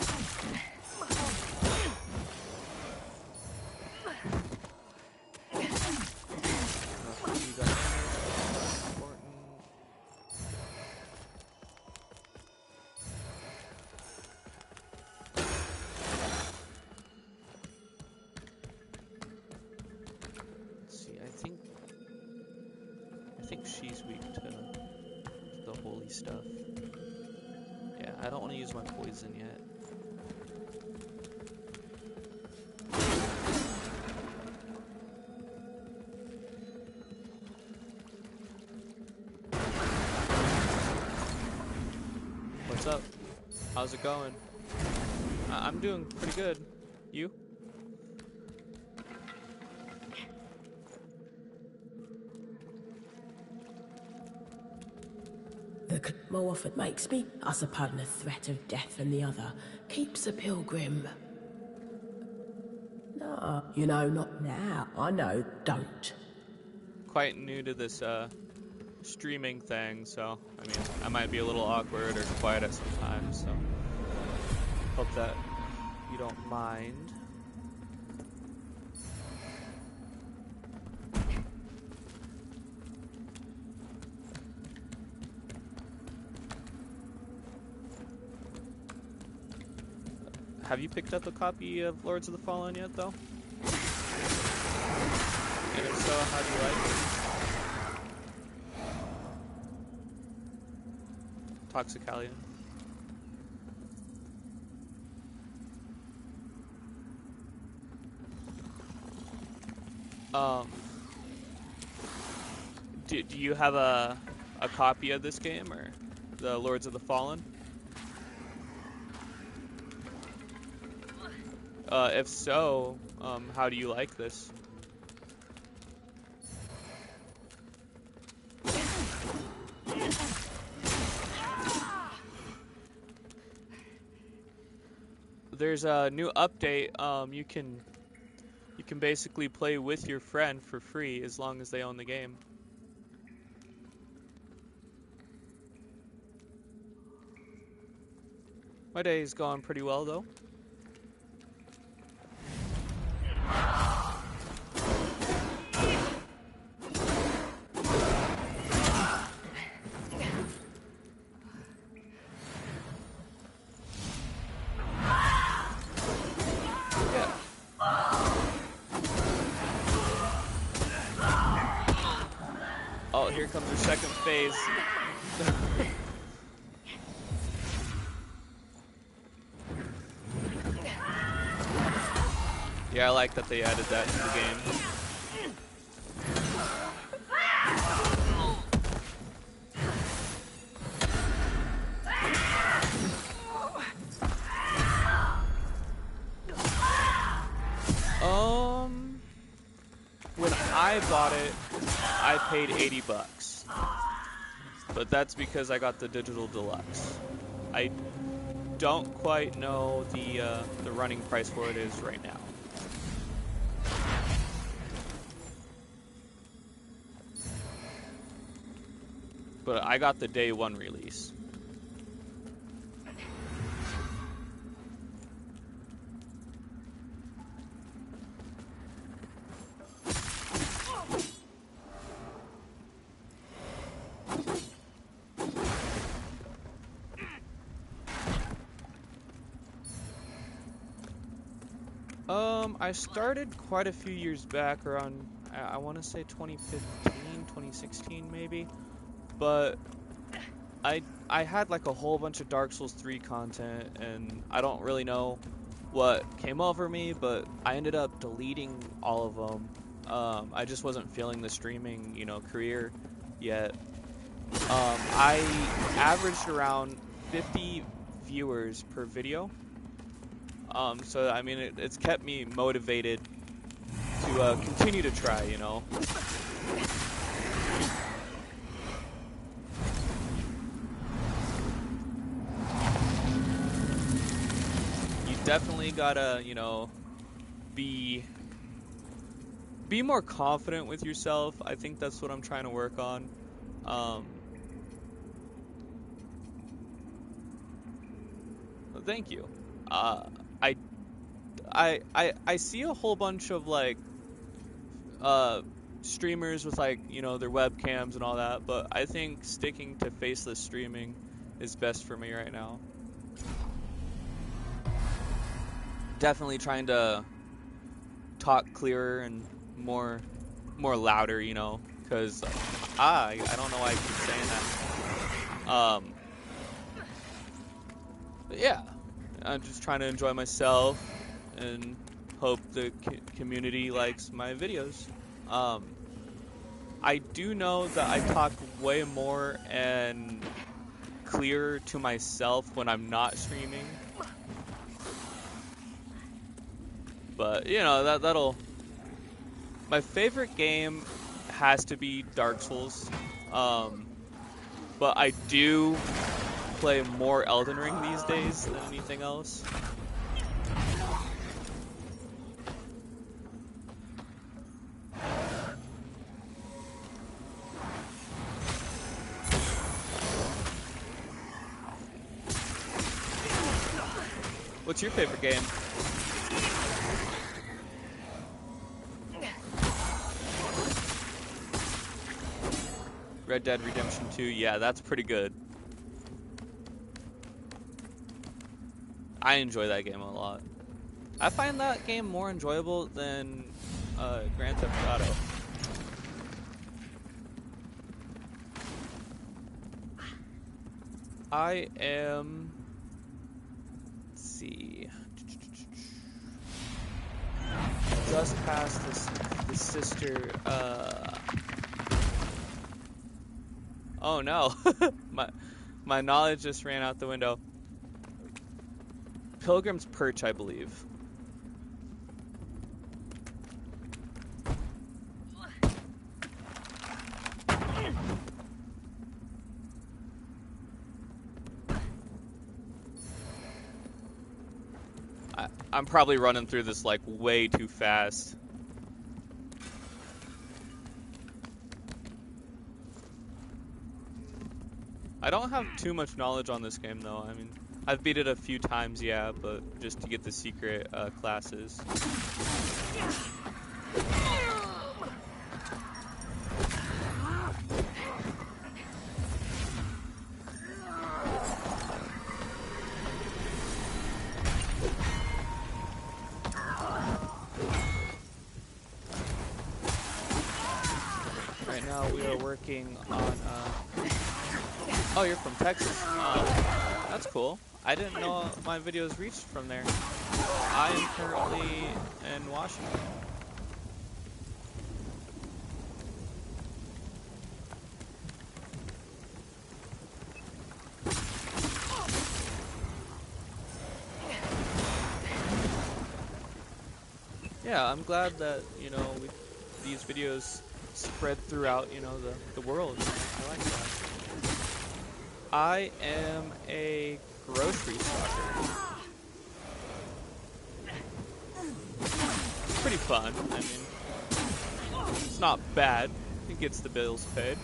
I think she's weak to the holy stuff. Yeah, I don't want to use my poison yet. What's up? How's it going? I'm doing pretty good. You? More often makes me, us upon the threat of death and the other, keeps a pilgrim. No, you know, not now. I know, don't. Quite new to this streaming thing, so I mean, I might be a little awkward or quiet at some times, so hope that you don't mind. Have you picked up a copy of Lords of the Fallen yet, though? And if so, how do you like it? Toxicalion. Do you have a copy of this game, or the Lords of the Fallen? If so, how do you like this? There's a new update. You can basically play with your friend for free as long as they own the game. My day is going pretty well though. Oh, here comes the second phase. Yeah, I like that they added that to the game. When I bought it, I paid $80. But that's because I got the digital deluxe. I don't quite know the running price for it is right now. But I got the day one release. I started quite a few years back, around, I want to say 2015, 2016 maybe, but I had like a whole bunch of Dark Souls 3 content, and I don't really know what came over me, but I ended up deleting all of them. I just wasn't feeling the streaming, you know, career yet. I averaged around 50 viewers per video. So, I mean, it's kept me motivated to continue to try, you know. You definitely gotta, you know, be more confident with yourself. I think that's what I'm trying to work on. Thank you. I see a whole bunch of like streamers with like, you know, their webcams and all that, but I think sticking to faceless streaming is best for me right now. Definitely trying to talk clearer and more louder, you know, because I don't know why I keep saying that. But yeah, I'm just trying to enjoy myself and hope the community likes my videos. I do know that I talk way more and clearer to myself when I'm not streaming. But, you know, that'll... My favorite game has to be Dark Souls. But I do play more Elden Ring these days than anything else. What's your favorite game? Red Dead Redemption 2, yeah, that's pretty good. I enjoy that game a lot. I find that game more enjoyable than Grand Theft Auto. I am... Let's see... Just past the sister... Oh no, my knowledge just ran out the window. Pilgrim's Perch, I believe. I'm probably running through this like way too fast. I don't have too much knowledge on this game though. I mean, I've beat it a few times, yeah, but just to get the secret classes. Right now we are working on oh, you're from Texas. That's cool. I didn't know my videos reached from there. I am currently in Washington. Yeah, I'm glad that, you know, these videos spread throughout, you know, the world. I like that. I am a grocery stocker. It's pretty fun. I mean, it's not bad. It gets the bills paid.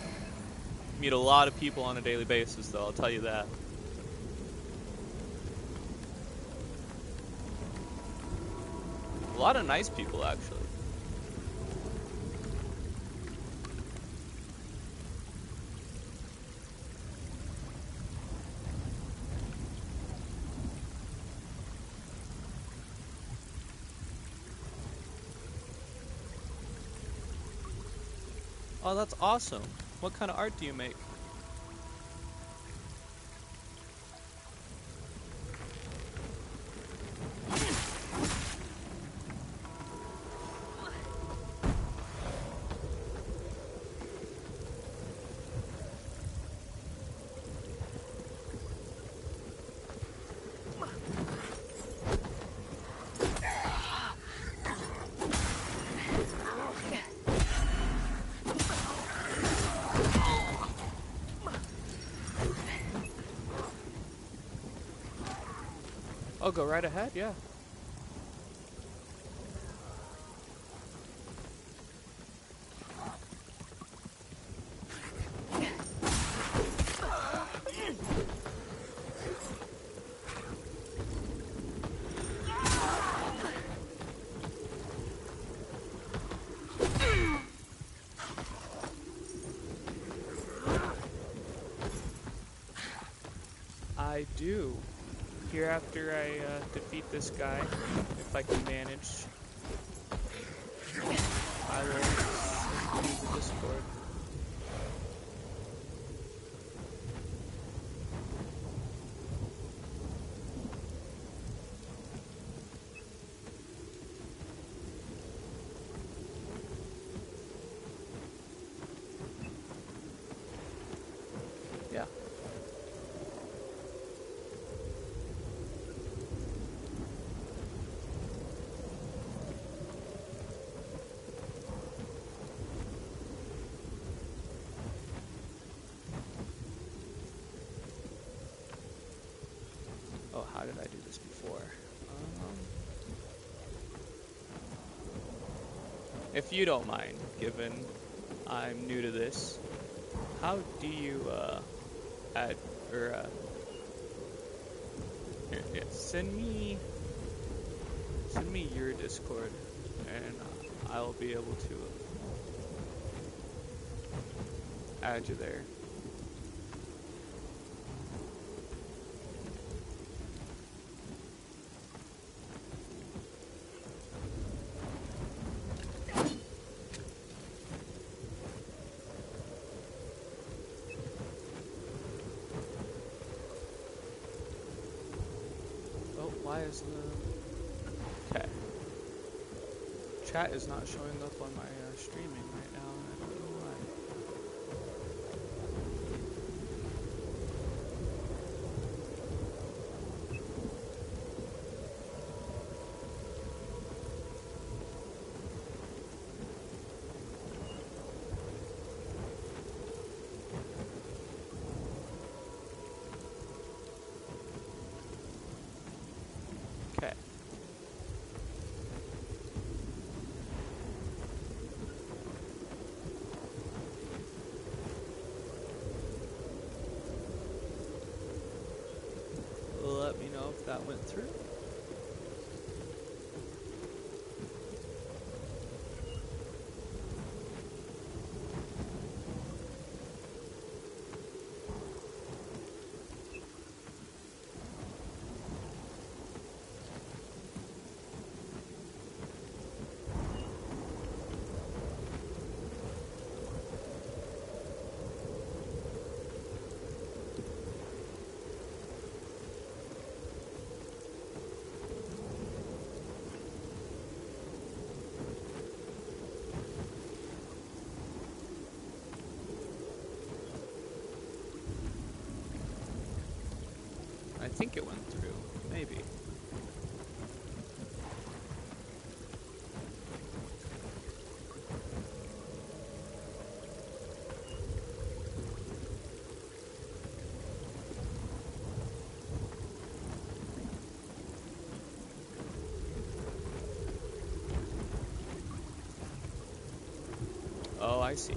Meet a lot of people on a daily basis, though, I'll tell you that. A lot of nice people, actually. Oh, that's awesome. What kind of art do you make? Oh, go right ahead, yeah. I do. Here after I defeat this guy, if I can manage, I will use the Discord. Yeah. Oh, how did I do this before? If you don't mind, given I'm new to this, how do you add or here, send me your Discord, and I'll be able to add you there. Why is the... Okay. Chat is not showing up on my streaming right now, and I don't know why. Okay. Let me know if that went through. think it went through. Maybe. Oh, I see.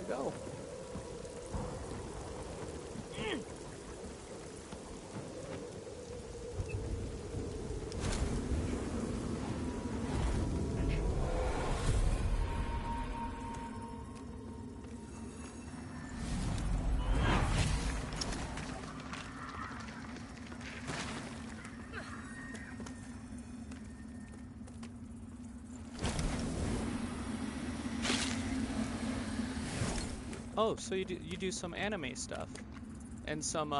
Go. Oh, so you do some anime stuff, and some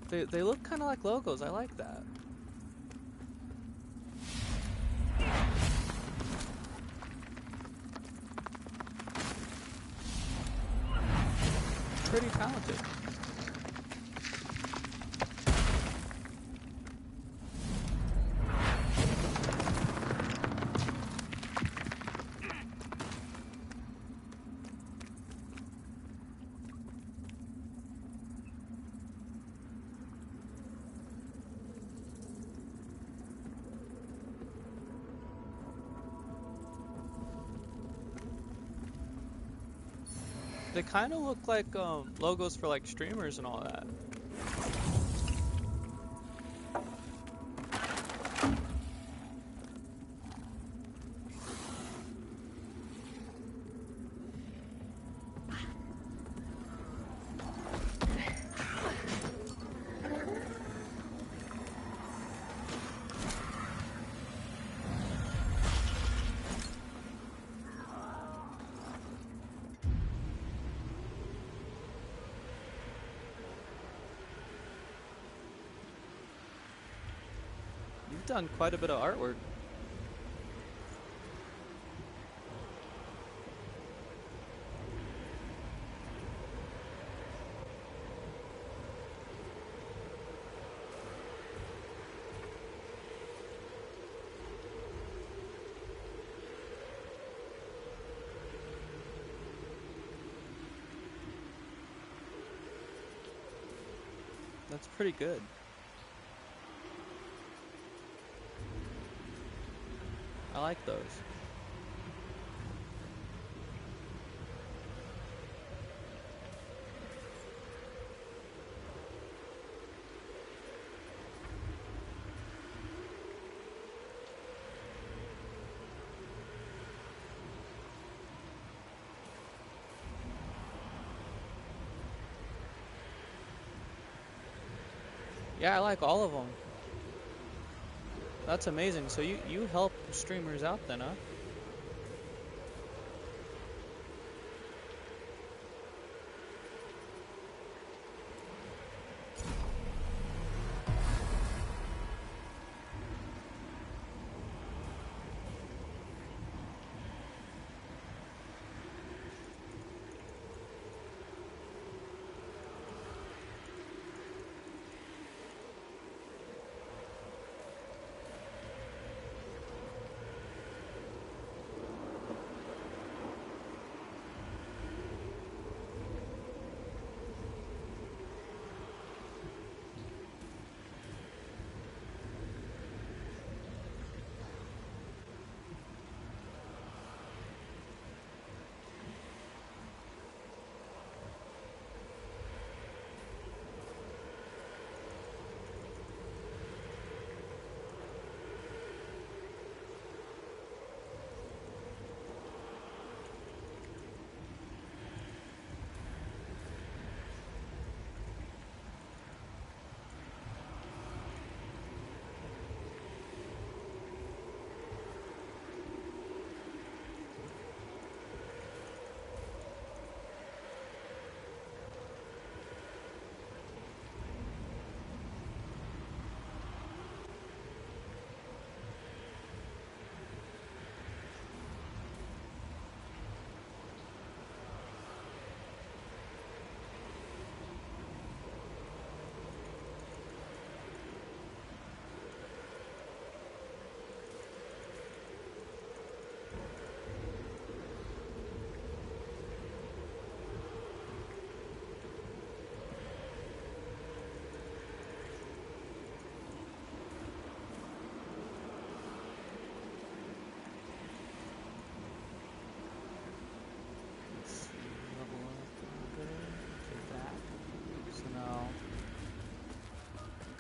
they look kind of like logos. I like that. Pretty talented. They kind of look like logos for like streamers and all that. You've done quite a bit of artwork. That's pretty good. I like those. Yeah, I like all of them. That's amazing. So you help streamers out then, huh?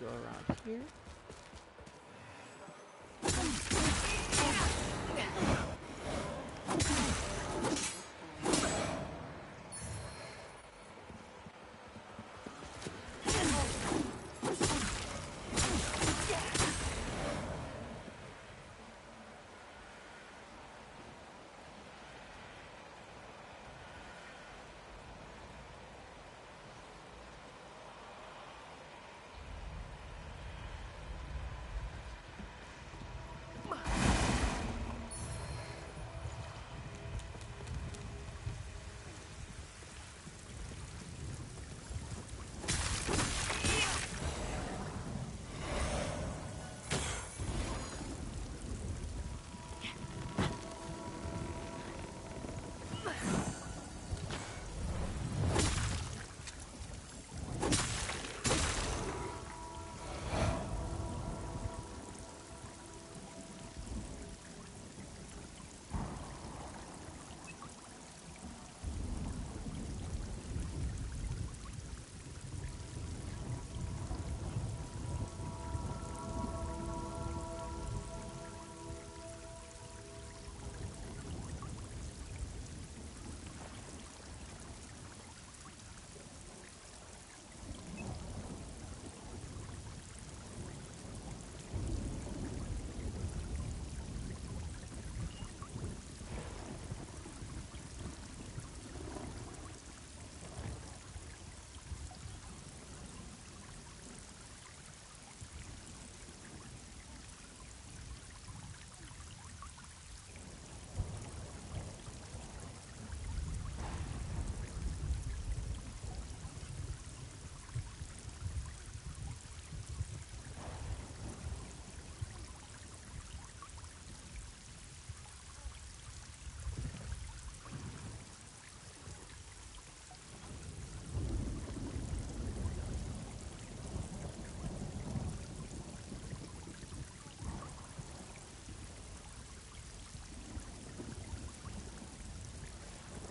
go around here.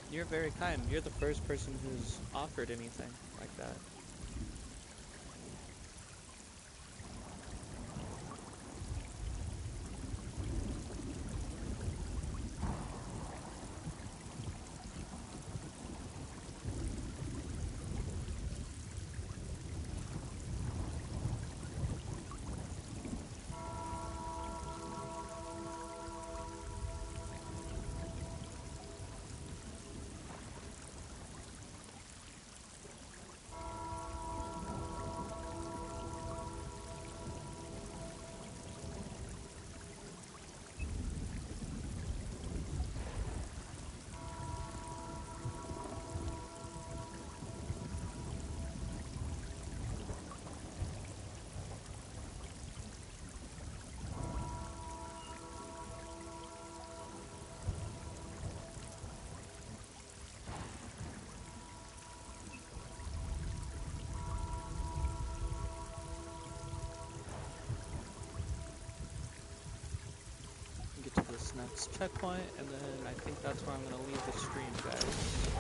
You're very kind. You're the first person who's offered anything like that. Get to this next checkpoint, and then I think that's where I'm going to leave the stream, guys.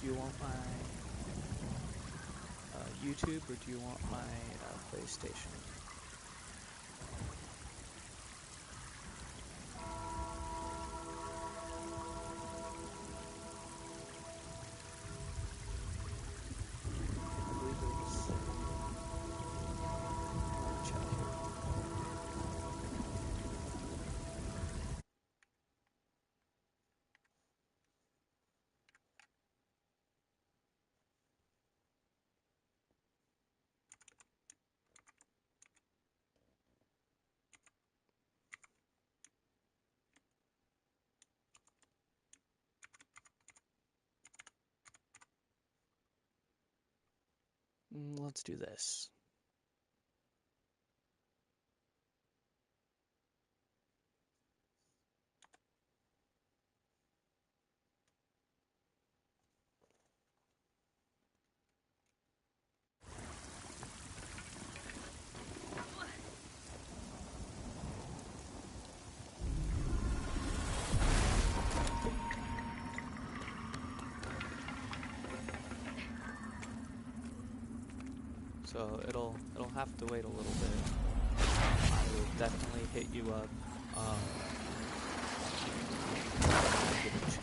Do you want my YouTube or do you want my PlayStation? Let's do this. So it'll have to wait a little bit. I will definitely hit you up. Give it a chance.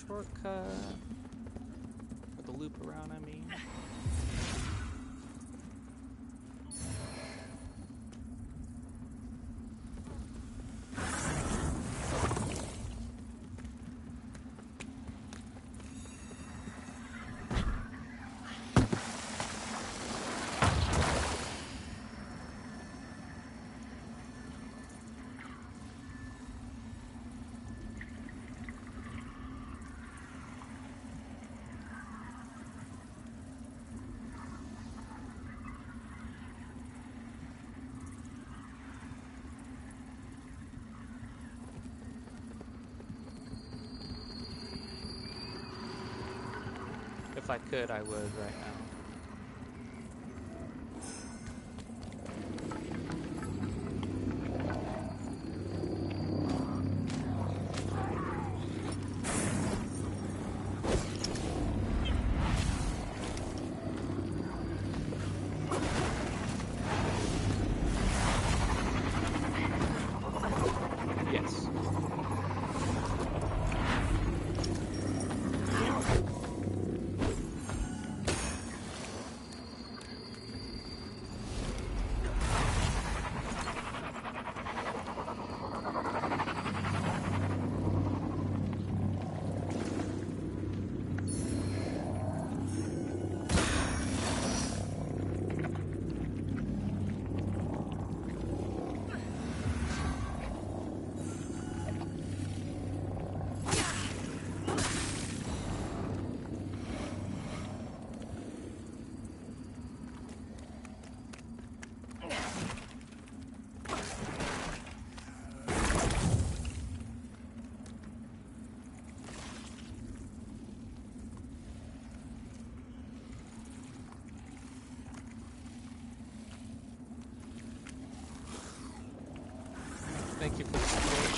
Shortcut, or the loop around, I mean. If I could, I would right now. Thank you for the support.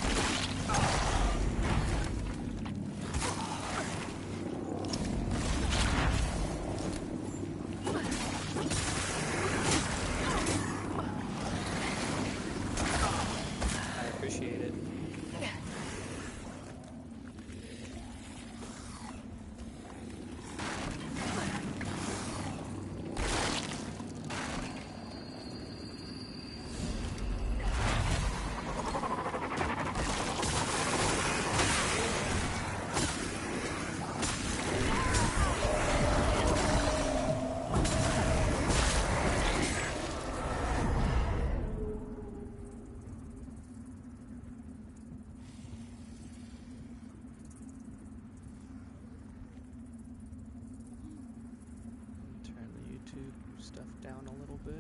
Stuff down a little bit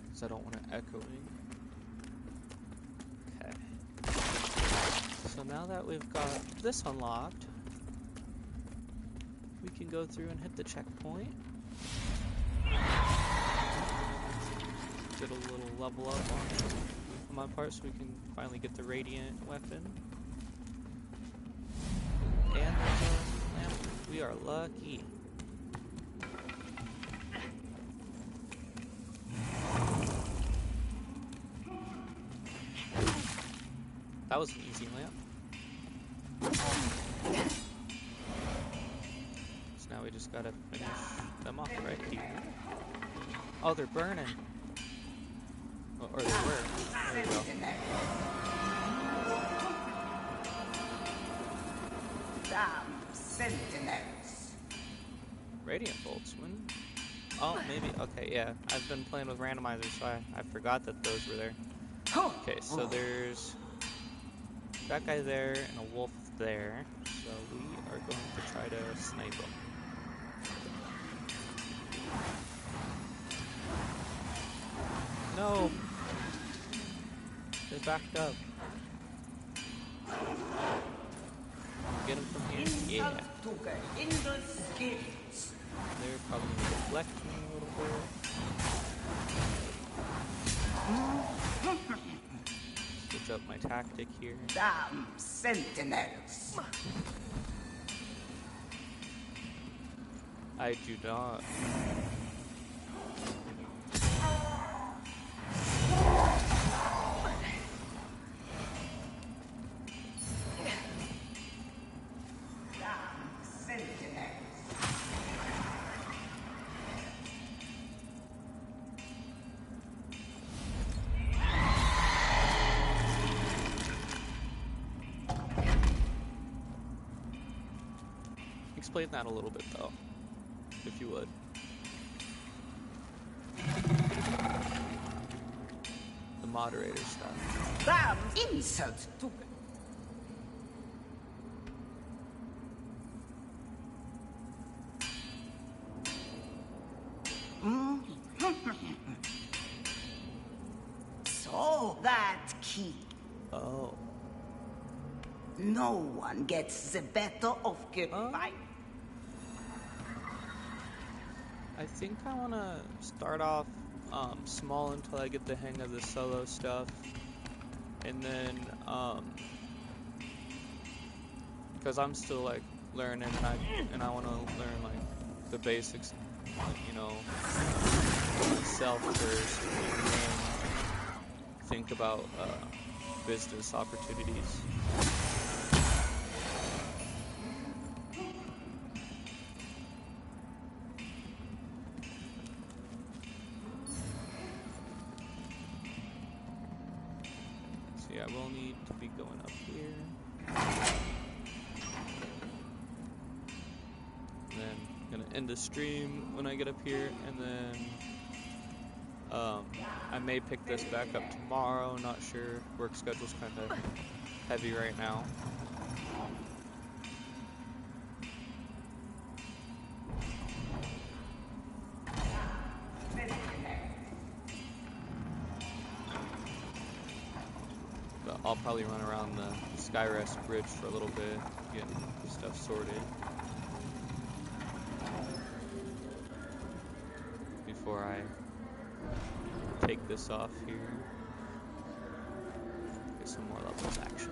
because I don't want it echoing. Okay. So now that we've got this unlocked, we can go through and hit the checkpoint. Get a little level up on my part so we can finally get the Radiant weapon. And there's a lamp. We are lucky. That was an easy lamp. So now we just gotta finish them off right here. Oh, they're burning. Oh, or they were. There we go. Damn sentinels. Radiant bolts. When? Oh, maybe. Okay, yeah. I've been playing with randomizers, so I forgot that those were there. Okay, so there's that guy there and a wolf there, so we are going to try to snipe them. No! They backed up. Get him from here? Yeah. They're probably going to deflect me a little bit. Switch up my tactic here. Damn sentinels. I do not. Explain that a little bit, though, if you would. The moderator stuff. Damn insult to... So that key. Oh. No one gets the better of goodbye. I think I want to start off small until I get the hang of the solo stuff, and then because I'm still like learning, and I want to learn like the basics, you know, myself first, and then think about business opportunities. Yeah, we'll need to be going up here. And then I'm gonna end the stream when I get up here, and then I may pick this back up tomorrow, not sure. Work schedule's kinda heavy right now. I'll probably run around the Skyrest bridge for a little bit, getting stuff sorted before I take this off here. levels, actually.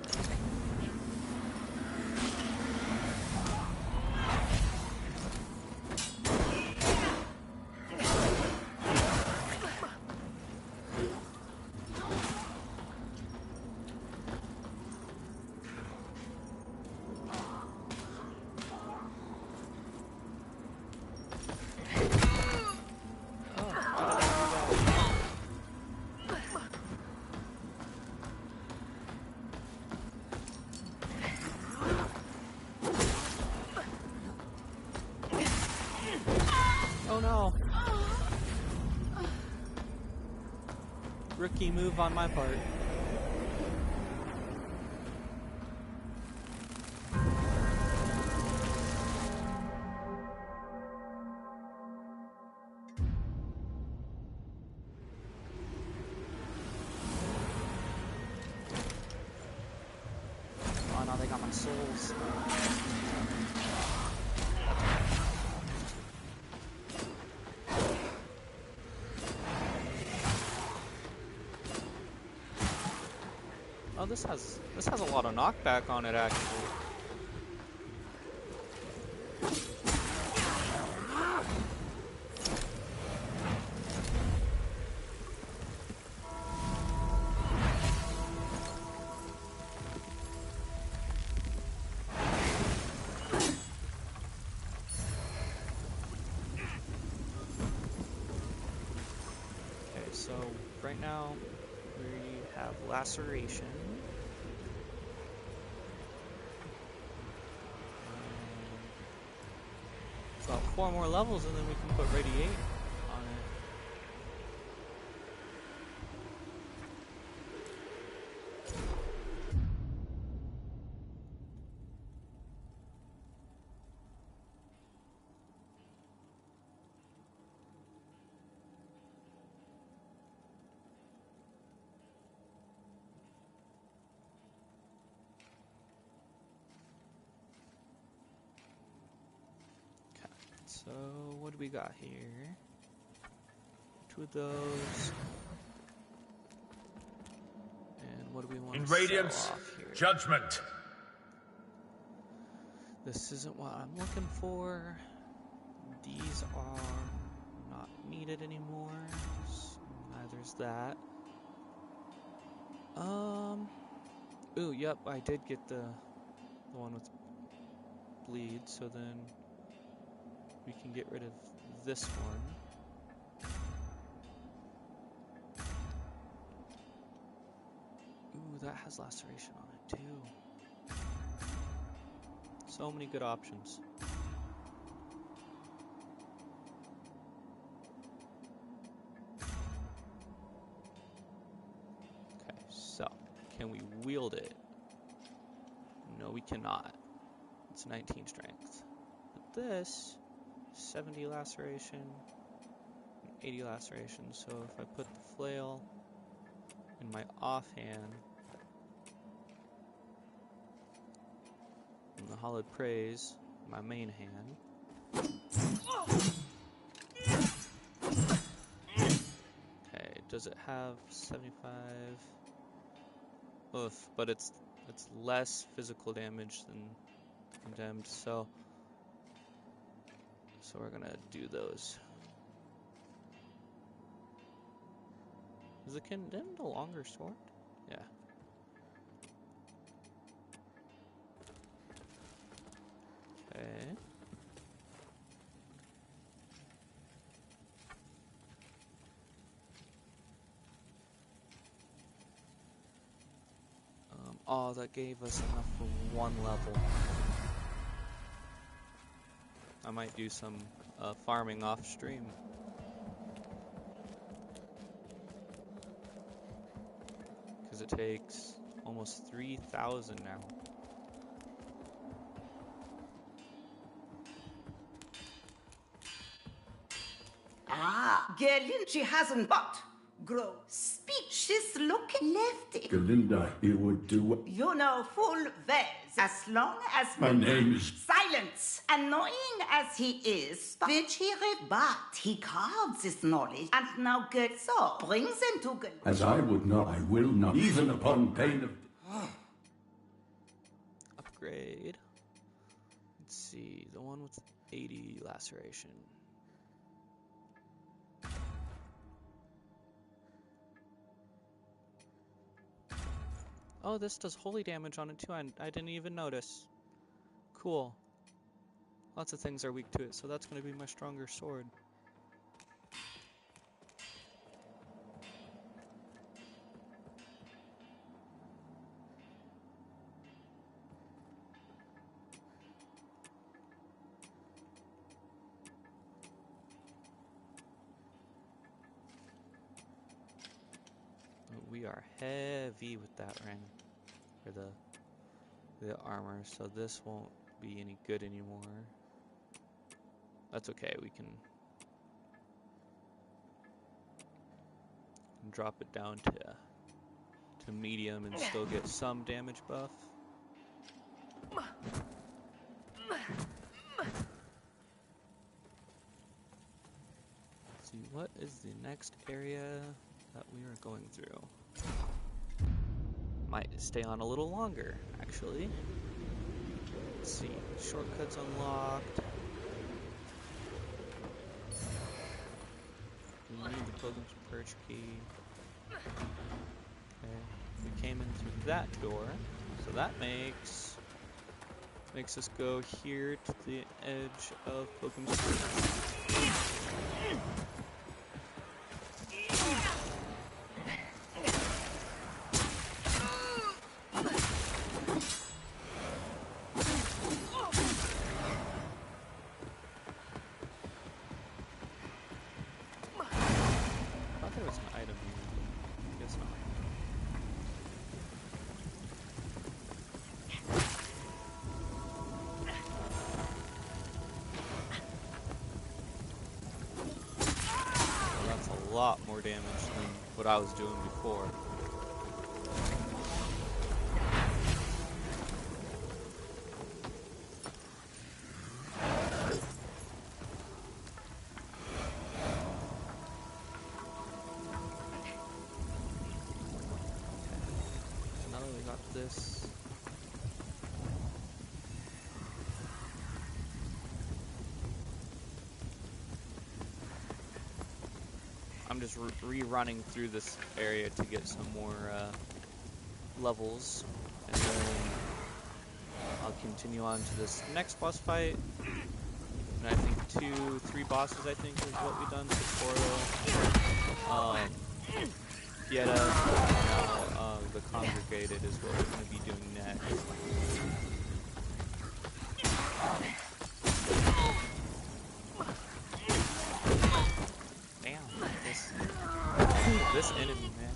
Oh no! Rookie move on my part. Oh no, they got my souls. Oh, this has a lot of knockback on it, actually. Okay, so right now we have laceration. About 4 more levels and then we can put radiate on it. So, what do we got here? 2 of those. And what do we want in to Radiance, sell off here? Judgment. This isn't what I'm looking for. These are not needed anymore. So neither's that. Ooh, yep, I did get the one with bleed, so then we can get rid of this one. Ooh, that has laceration on it too. So many good options. Okay, so can we wield it? No, we cannot. It's 19 strength. But this 70 laceration, 80 laceration. So if I put the flail in my offhand and the hollowed praise in my main hand. Okay, does it have 75? Oof, but it's less physical damage than condemned, so we're gonna do those. Is the condemned a longer sword? Yeah. Okay. Oh, that gave us enough for 1 level. I might do some farming off stream. Because it takes almost 3,000 now. Ah, Gerlin, she hasn't but grow speechless looking lefty. Galinda, it would do. You know full well, as long as My name is. Silence! Annoying as he is, which he but he carves his knowledge, and now good so brings him to good. As I would not, I will not, even upon pain of. upgrade. Let's see, the one with 80 laceration. Oh, this does holy damage on it too. I didn't even notice. Cool. Lots of things are weak to it, so that's going to be my stronger sword. We are heavy with that ring, or the armor, so this won't be any good anymore. That's okay, we can drop it down to medium and still get some damage buff. Let's see, what is the next area that we are going through? Might stay on a little longer, actually. Let's see, shortcuts unlocked. We need the Pilgrim's Perch key. Okay, we came in through that door, so that makes us go here to the edge of Pilgrim's Perch. A lot more damage than what I was doing before. So now that we got this, I'm just rerunning through this area to get some more levels, and then I'll continue on to this next boss fight. And I think 3 bosses, I think, is what we've done. Tutorial. Yeta, now the Congregated is what we're going to be doing next. This enemy, man.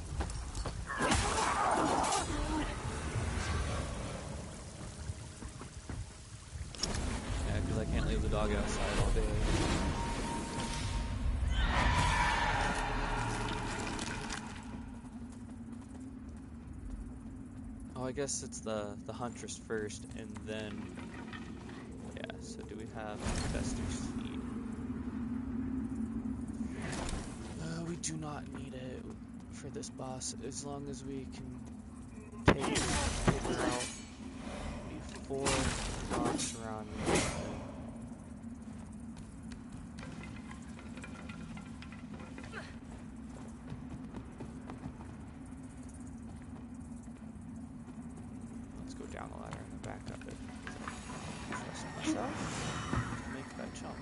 Yeah, because I can't leave the dog outside all day. Oh, I guess it's the Huntress first, and then... Yeah, so do we have Investor's Seed? We do not need it for this boss, as long as we can take her out before the boss around me. Let's go down the ladder and back up it. I trust myself to make that jump.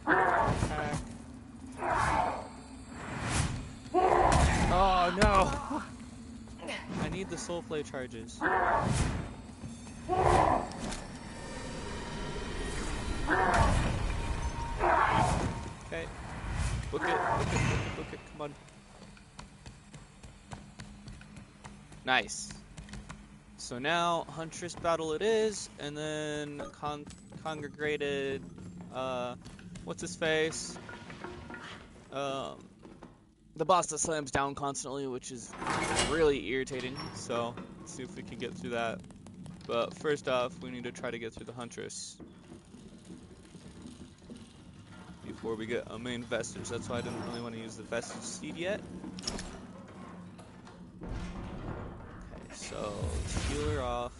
Attack. Oh no! I need the soul flay charges. Okay. Book it, come on. Nice. So now, Huntress battle it is, and then Congregated, what's his face? The boss that slams down constantly, which is really irritating, so let's see if we can get through that. But first off, we need to try to get through the Huntress before we get a main Vestige. That's why I didn't really want to use the Vestige Seed yet. Okay, so let's heal her off.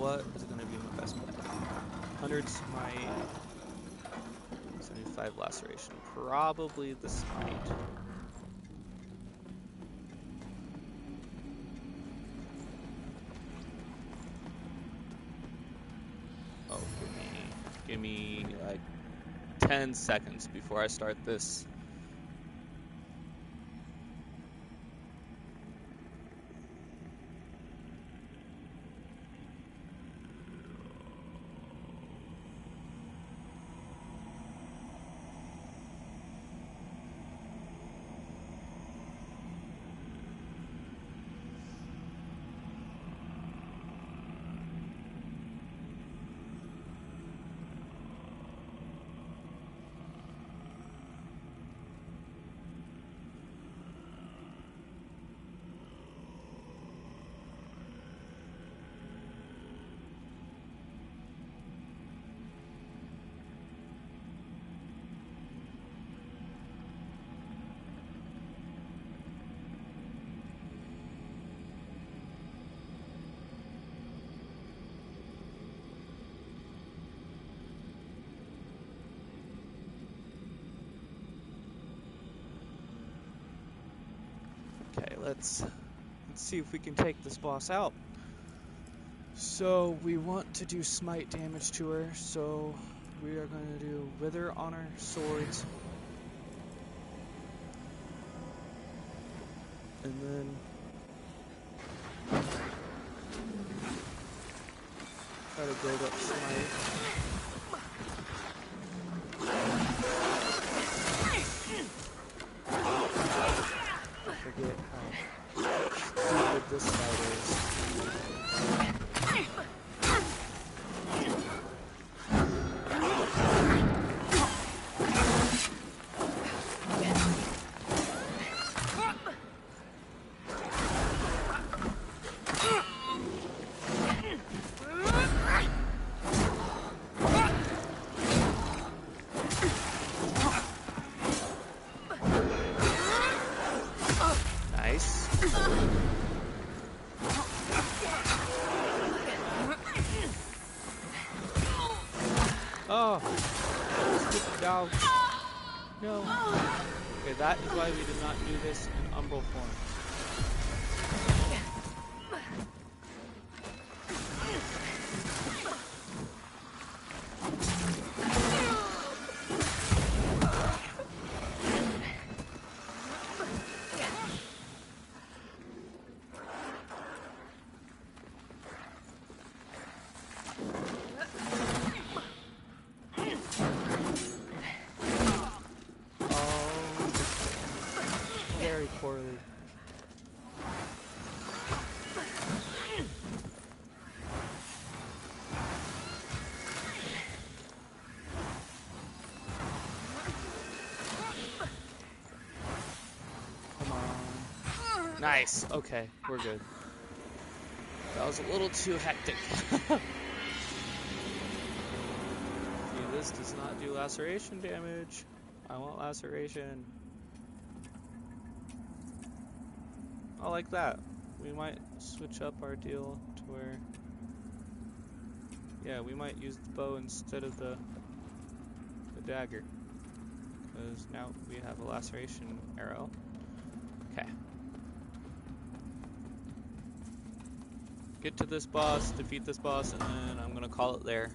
what is going to be my best bet? 100 smite, 75 laceration. Probably the smite. Oh, give me like 10 seconds before I start this. Okay, let's see if we can take this boss out. So we want to do smite damage to her, so we are going to do Wither on our swords. And then try to build up smite. Forget how stupid this fight is. Oh, stupid dog. No. Okay, that is why we did not do this in Umbral form. Poorly. Come on. Nice. Okay, we're good. That was a little too hectic. See, this does not do laceration damage. I want laceration. I like that. We might switch up our deal to where, yeah, we might use the bow instead of the dagger, because now we have a laceration arrow. Okay. Get to this boss, defeat this boss, and then I'm gonna call it there.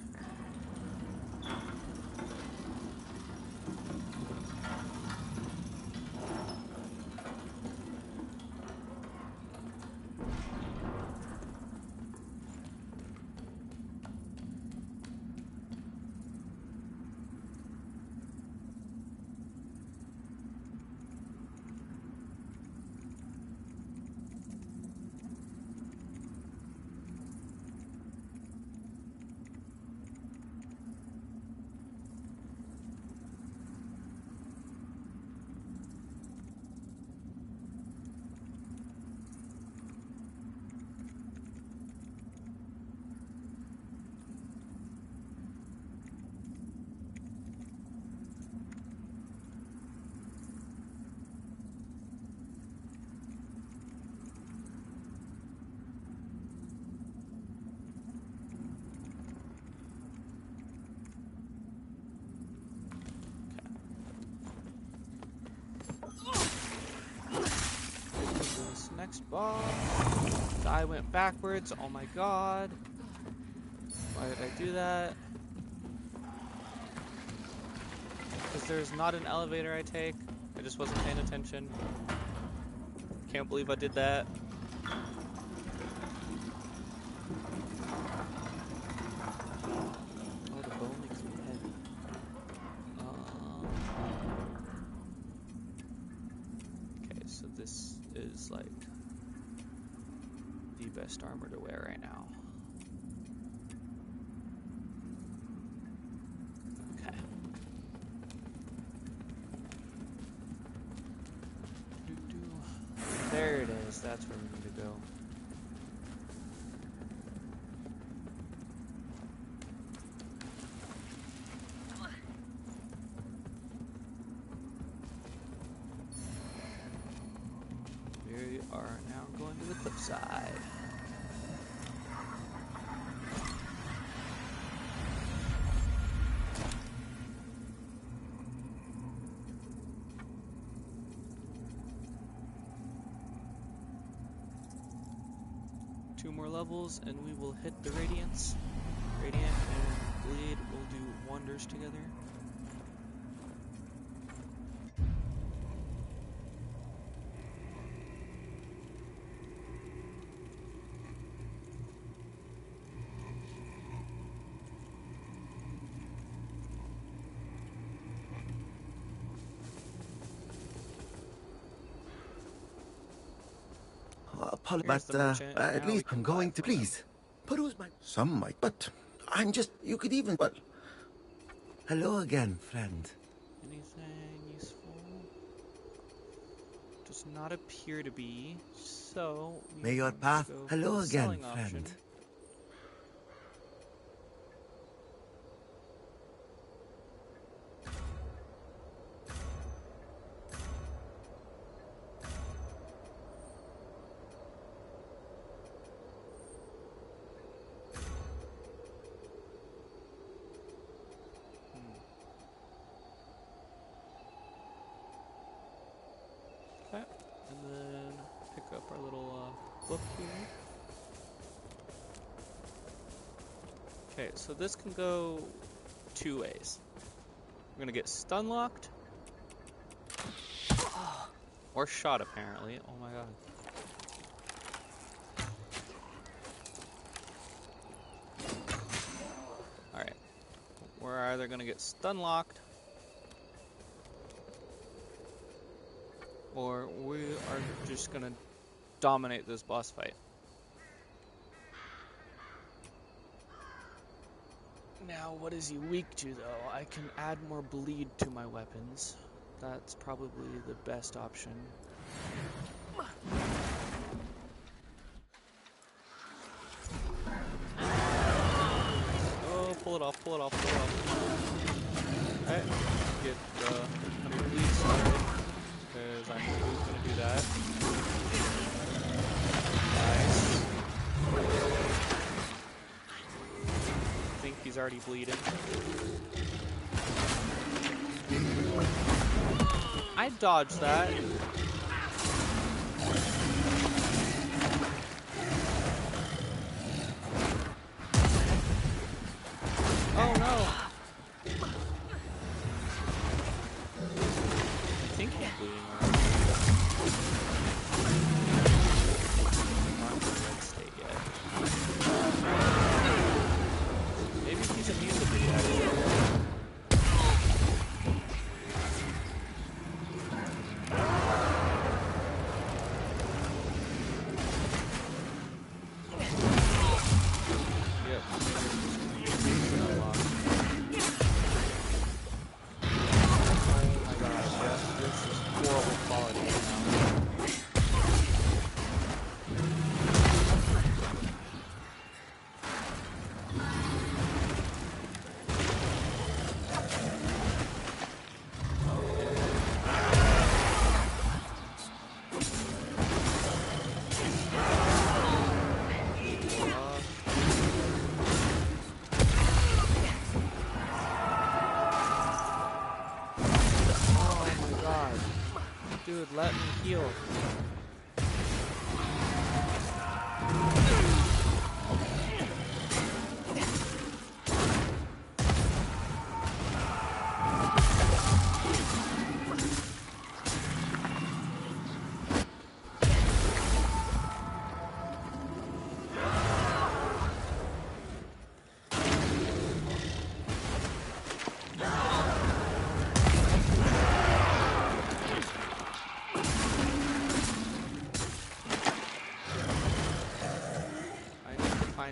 next boss. I went backwards. Oh my god. Why did I do that? Because there's not an elevator I take. I just wasn't paying attention. Can't believe I did that. Oh, the bow makes me heavy. Okay, so this is like the best armor to wear right now. Okay. There it is. That's where we need to go. We are now going to the cliffside. Two more levels and we will hit the Radiance. Radiant and Bleed will do wonders together. But at least I'm going to please peruse my. Some might, but I'm just. You could even. But hello again, friend. Anything useful? Does not appear to be. So may your path. Hello again, friend. And then pick up our little book here. Okay, so this can go two ways. We're gonna get stun locked or shot apparently. Oh my god. Alright. We're either gonna get stun locked or we are just gonna dominate this boss fight. Now, what is he weak to, though? I can add more bleed to my weapons. That's probably the best option. Oh, pull it off, pull it off, pull it off. Alright, get the bleed started. Because I knew he was going to do that. Nice. I think he's already bleeding. I dodged that. Oh no! I think he's bleeding. Maybe he's immune to bleed, actually. Dude, let me heal.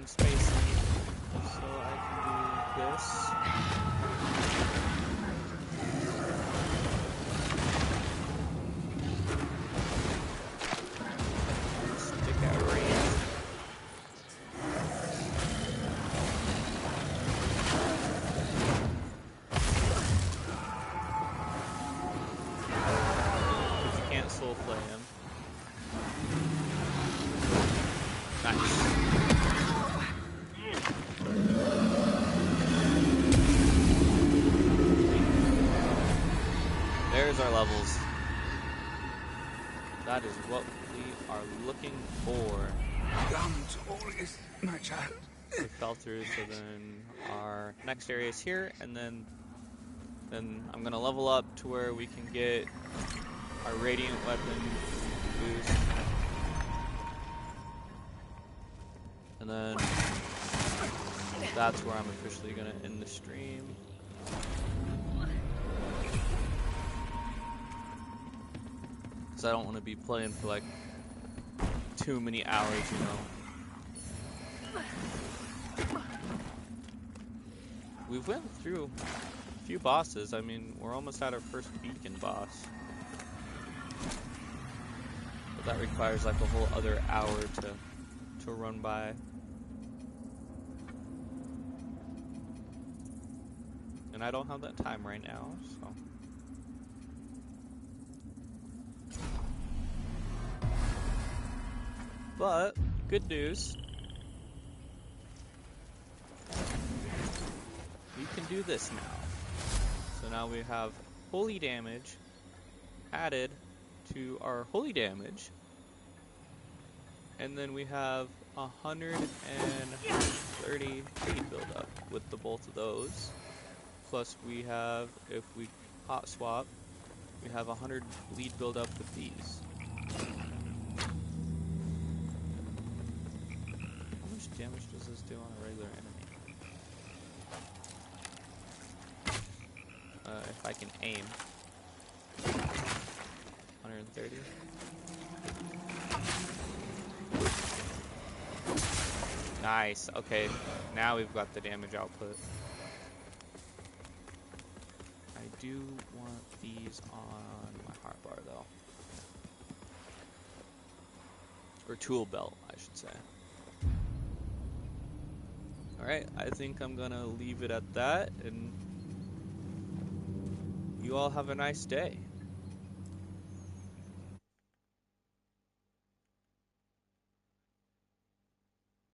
Space so I can do this. Stick at range. Because you can't soul play him. Nice. There's our levels. That is what we are looking for. My child. We fell through, so then our next area is here, and then I'm gonna level up to where we can get our radiant weapon boost. And then that's where I'm officially gonna end the stream. I don't want to be playing for like too many hours, you know. We've went through a few bosses. I mean, we're almost at our first beacon boss. But that requires like a whole other hour to run by. And I don't have that time right now, so. But, good news. We can do this now. So now we have holy damage added to our holy damage. And then we have 130 speed buildup with the both of those. Plus we have, if we hot swap, we have 100 bleed buildup with these. Damage does this do on a regular enemy? If I can aim. 130. Nice. Okay, now we've got the damage output. I do want these on my hotbar though. Or tool belt, I should say. Alright, I think I'm gonna leave it at that, and you all have a nice day.